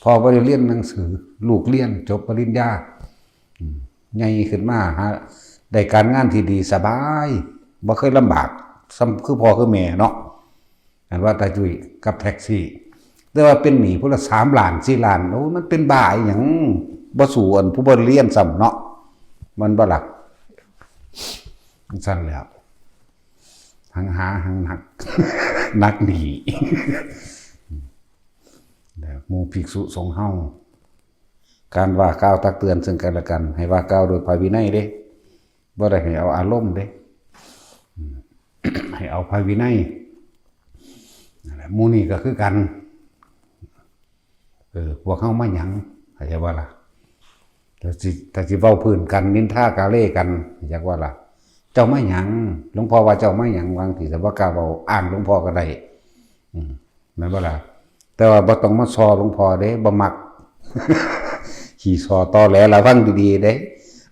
พอบ่ได้เรียนหนังสือลูกเรียนจบปริญญาใหญ่ขึ้นมาหาได้การงานที่ดีสบายบ่เคยลำบากซ้ำคือพ่อคือแม่เนาะอันว่าตาจุ้ยกับแท็กซี่แต่ว่าเป็นหนี้พุ่นละ3 ล้าน4 ล้านโอ้มันเป็นบ้าอีหยังบ่สู้อันผู้บ่เรียนซ้ำเนาะมันบ่หลักสั่นแล้วหังหาหังหนัก นักหนีแล้วหมู่ภิกษุสงฆ์เฮาการว่ากล่าวตักเตือนซึ่งกันและกันให้ว่ากล่าวโดยพระวินัยเด้บ่ได้ให้เอาอารมณ์เด้ ให้เอาพระวินัยนั่นแหละหมู่นี้ก็คือกันพวกเฮามาหยังเข้าใจว่าล่ะถ้าสิเว้าพื้นกันนินทากาเล่กันอยากว่าล่ะเจ้ามาหยังหลวงพ่อว่าเจ้ามาหยังวางที่สว่ากล้าเว้าอ้างหลวงพ่อก็ได้แม่นบ่ล่ะแต่ว่าบ่ต้องมาซอหลวงพ่อเด้บ่มัก ขี่ซอตอแหลระวังดีๆเด้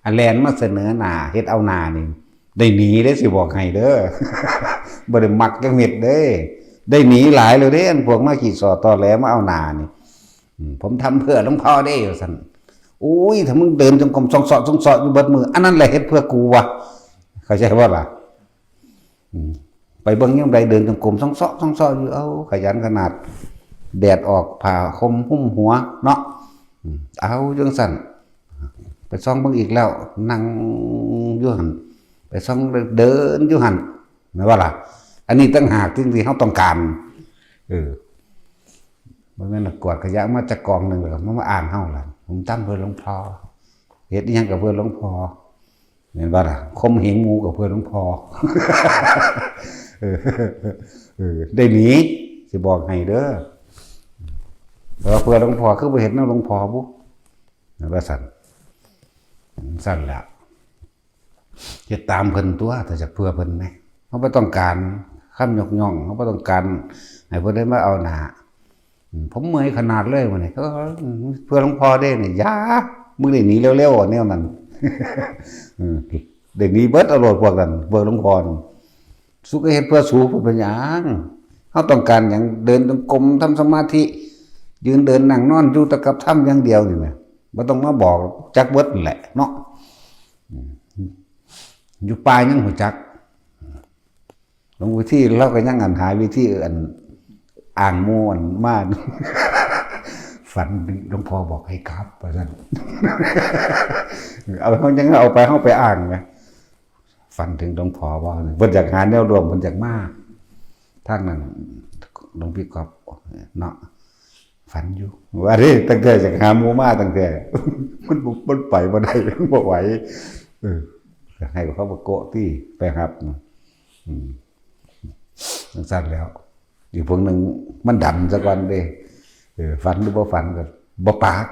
อันแลนมาเสนอหน้าเฮ็ดเอาหน้านี่ได้หนีเด้สิบอกให้เด้อ บ่ได้มักจังเม็ดเด้ได้หนีหลายเลยเด้อันพวกมาขี่ซอตอแหลมาเอาหน้านี่ผมทำเพื่อหลวงพ่อเด้ว่าซั่นอุ้ยถ้ามึงเดินจงกรมส่องๆอยู่เบิดมืออันนั้นแหละเฮ็ดเพื่อกูวะเข้าใจว่าล่ะไปเบิ่งยังไดเดินจงกรมส่องๆอยู่เอาขยันขนาดแดดออกผ่าคมหุ้มหัวเนาะเอาจังซั่นไปส่องเบิ่งอีกแล้วนั่งอยู่หั่นไปส่องเดินอยู่หั่นแม่นว่าล่ะอันนี้ต่างหากที่เฮาต้องการบ่แม่นกวาดขยะมาจากกองนึงแล้วมาอ่านเฮาล่ะผมทำเพื่อหลวงพ่อเฮ็ดอีหยังกับเพื่อหลวงพ่อแม่นบ่ล่ะคมเหงหมูกับเพื่อหลวงพ่อ ได้หนีสิบอกให้เด้อแต่ว่าเพื่อหลวงพ่อคือบ่เฮ็ดนำหลวงพ่อบุว่าซั่นซั่นแหละเฮ็ดตามเพิ่นตัวถ้าจะเพื่อเพิ่นแหมเฮาบ่ต้องการคำยกย่องเฮาบ่ต้องการให้เพิ่นได้มาเอาหน้าผมเมื่อยขนาดเลยวันนี้ก็เพื่อหลวงพ่อได้เนี่ยยามึงได้หนีเร็วๆแนวนั้น ได้หนีเบิดเอาโลดพวกนั้นเพื่อหลวงพ่อสุขเฮ็ดเพื่อสูเป็นหยังเฮาต้องการหยังเดินจงกรมทำสมาธิยืนเดินนั่งนอนอยู่แตะกับทำอย่างเดียวนี่แหมบ่ต้องมาบอกจักเบิดนั่นแหละเนาะอยู่ป่ายังหูจักหลวงวิธีเราก็ยังหาวิธีอื่นอ่างม่วนมาก ฝันหลวงพ่อบอกให้กลับว่าซั่น เอาเขายังเอาไปเขาไปอ่างไงฝันถึงหลวงพ่อว่าเพิ่นอยากหาแนวรวมเพิ่นอยากมากทางนั้น หลวงพี่กอบเนาะฝันอยู่ว่าเด้ตั้งแต่จากหาหมูมาตั้งแต่มันไปบ่ได้บ่ไหวให้เขามาโกะที่ไปครับสั้นแล้วอีกพวกหนึ่งมันดันสักวันเด้ฝันหรือบ่ฝันก็บ่ปาก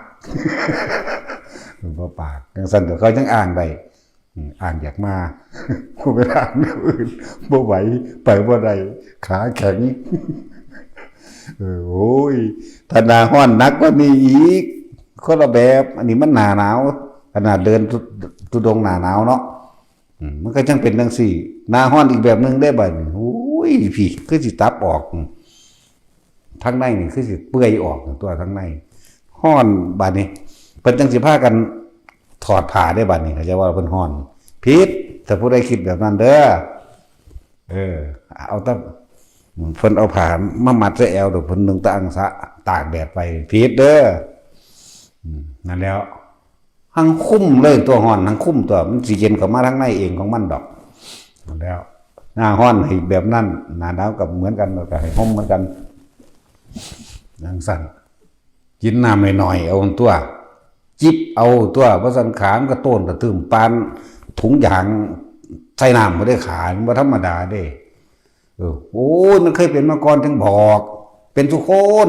บ่ปากยังสั้นแต่เขายังอ่างได้อ่างอยากมาผู้ไปอ่างอื่นบ่ไหวไปบ่ได้ขาแข็งโอ้ยถ้าหน้าร้อนนักกว่านี้อีกคนละแบบอันนี้มันหนาหนาวขนาดเดินตุดงหนาหนาวเนาะมันก็จังเป็นจังซี่หน้าร้อนอีกแบบนึงได้บ่นี่โอ้ยพี่คือสิตับออกทั้งในนี่คือสิเปื่อยออกตัวทั้งในร้อนบัดนี้เพิ่นจังสิพากันถอดผ้าได้บัดนี้เขาจะว่าเพิ่นร้อนผิดถ้าผู้ใดคิดแบบนั้นเด้อเอาแต่เพิ่นเอาผ้ามามัดใส่แอวดอกเพิ่นนึงตะอังสะตากแดดไปผิดเด้อนั่นแล้วหังคุ้มเลยตัวร้อนหังคุ้มตัวมันสิเย็นเข้ามาทางในเองของมันดอกนั่นแล้วหน้าร้อนให้แบบนั้นหน้าหนาวกับเหมือนกันก็ให้ห่มเหมือนกันจังซั่นกินน้ำหน่อยๆเอาตัวจิบเอาตัวบ่ซั่นขามก็โต้นกระตึมปานถุงยางใส่น้ำบ่ได้ขาบ่ธรรมดาเด้โอ้ยมันเคยเป็นมาก่อนถึงบอกเป็นทุกคน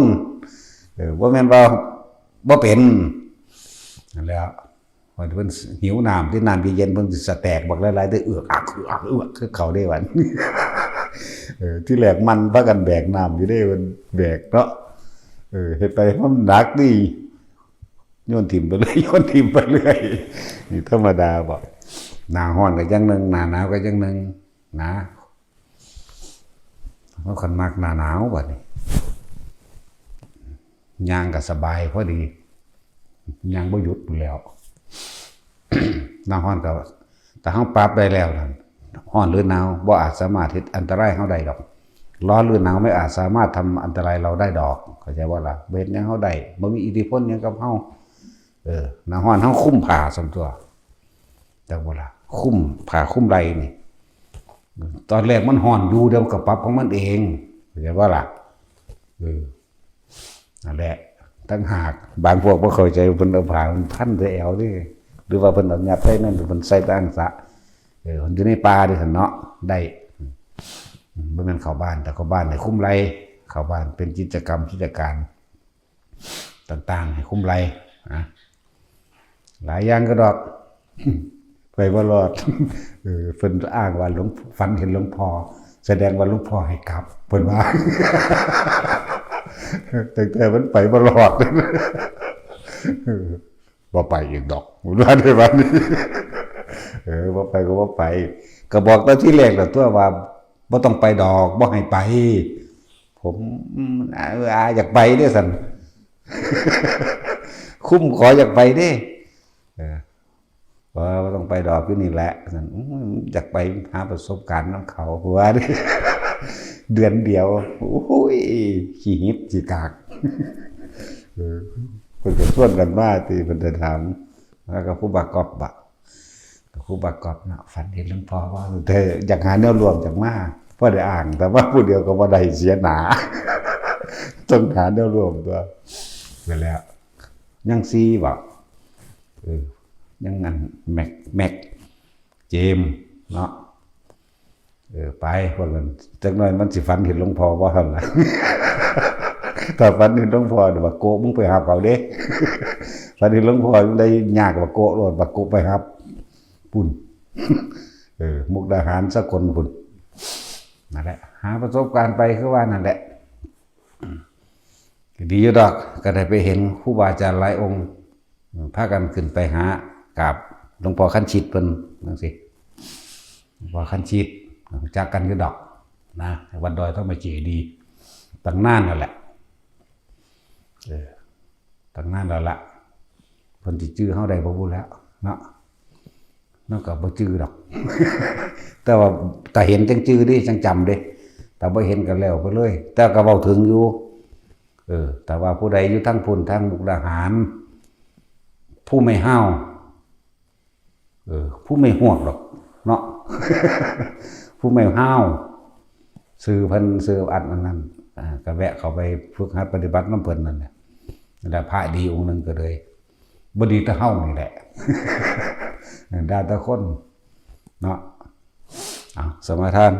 ว่าแม่นว่าบ่เป็นนั่นแหละว่าเพิ่นหิวน้ำที่น้ำเย็นๆเพิ่นสิสแตกบักหลายๆได้เอือกอักคือเขาได้วันที่แรกมันพากันแบกน้ำอยู่ได้มันแบกเนาะเฮ็ดไปมันหนักดีโยนถิ่มไปเรื่อยนี่ธรรมดาบ่หน้าร้อนก็จังนึงหน้าหนาวก็จังนึงนะเพราะคนมักหน้าหนาวบัดนี้ย่างก็สบายพอดีย่างบ่หยุดอยู่แล้ว หน้าร้อนก็แต่เฮาปรับได้แล้วนั่นร้อนหรือหนาวบ่อาจสามารถเฮ็ดอันตรายเฮาได้ดอกร้อนหรือหนาวไม่อาจสามารถทำอันตรายเราได้ดอกเข้าใจบ่ล่ะเบ็ดยังเฮาได้บ่มีอิทธิพลหยังกับเฮาหน้าร้อนเฮาคุ้มผ้าซั่นตัวจังบ่ล่ะคุ้มผ้าคุ้มไหล่นี่ตอนแรกมันร้อนอยู่เดี๋ยวก็ปรับของมันเองเข้าใจบ่ล่ะนั่นแหละตั้งหากบางพวกบ่เข้าใจเพิ่นเอาผ้ามันพันใส่แอวดิหรือว่าเพิ่นเอายัดใส่นั่นเพิ่นใส่ตั้งสะเพิ่นอยู่ในป่าดิซั่นเนาะได้บ่แม่นเข้าบ้านแต่เข้าบ้านให้คุ้มไหล่เข้าบ้านเป็นกิจการต่างๆให้คุ้มไหล่นะหลายอย่างก็ดอกไปบ่รอดเพิ่นอ้างว่าฝันเห็นหลวงพ่อแสดงว่าหลวงพ่อให้กลับเพิ่นว่าแต่มันไปบ่รอดบ่ไปอีกดอกว่าได้บัดนี้บ่ไปก็บ่ไปก็บอกตอนที่แรกแล้วตัวว่าบ่ต้องไปดอกบ่ให้ไปผมอยากไปเด้อซั่นคุ้มขออยากไปเด้ว่าต้องไปดอกอยู่นี่แหละซั่นอยากไปหาประสบการณ์นำเขาว่าเด้เดือนเดียวโอ้ยขี้หิบขี้กากเพิ่นก็ชวนกันมาที่เพิ่นจะถามแล้วก็ผู้บักกอบเนาะฝันเห็นหลวงพ่อว่าแต่อยากหาแนวรวมจากมาพอได้อ่างแต่ว่าผู้เดียวก็บ่ได้เสียหนาต้องหาแนวรวมตัวไปแล้วยังซีบ่ยังงั้นแม็กเจมเนาะไปพวกนั้นจักหน่อยมันสิฝันเห็นหลวงพ่อบ่ซั่นล่ะถ้าฝันเห็นหลวงพ่อบักโกมึงไปหาเขาเด้ฝันเห็นหลวงพ่อมึงได้ยากบักโกโลดบักโกไปครับปุ่นมุกดาหารสกลปุ่นนั่นแหละหาประสบการณ์ไปคือว่านั่นแหละดีอยู่ดอกก็ได้ไปเห็นครูบาอาจารย์หลายองค์พากันขึ้นไปหากราบหลวงพ่อคันชิดเพิ่นจังซี่หลวงพ่อคันชิดจากกันอยู่ดอกนะวัดดอยต้องมาเจดีตั้งนานนั่นแหละตั้งนานแล้วล่ะเพิ่นสิชื่อเฮาได้บ่รู้แล้วเนาะนั่นก็บ่ชื่อดอก แต่ว่าถ้าเห็นจังชื่อดิจังจำเด้แต่บ่เห็นกันแล้วไปเลยแต่ก็เว้าถึงอยู่แต่ว่าผู้ใดอยู่ทั้งพุ่นทั้งมุกดาหารผู้ไม่ห้าวผู้ไม่หวกหรอกเนาะ ผู้ไม่ห้าวซื้อเพิ่นซื้ออันนั้น ก็แวะเข้าไปฝึกหัดปฏิบัติน้ำเพิ่นนั่นแหละแล้วพระดีองค์หนึ่งก็เลยบ่ดีแต่เฮานี่แหละด่าแต่คนเนาะสมาทาน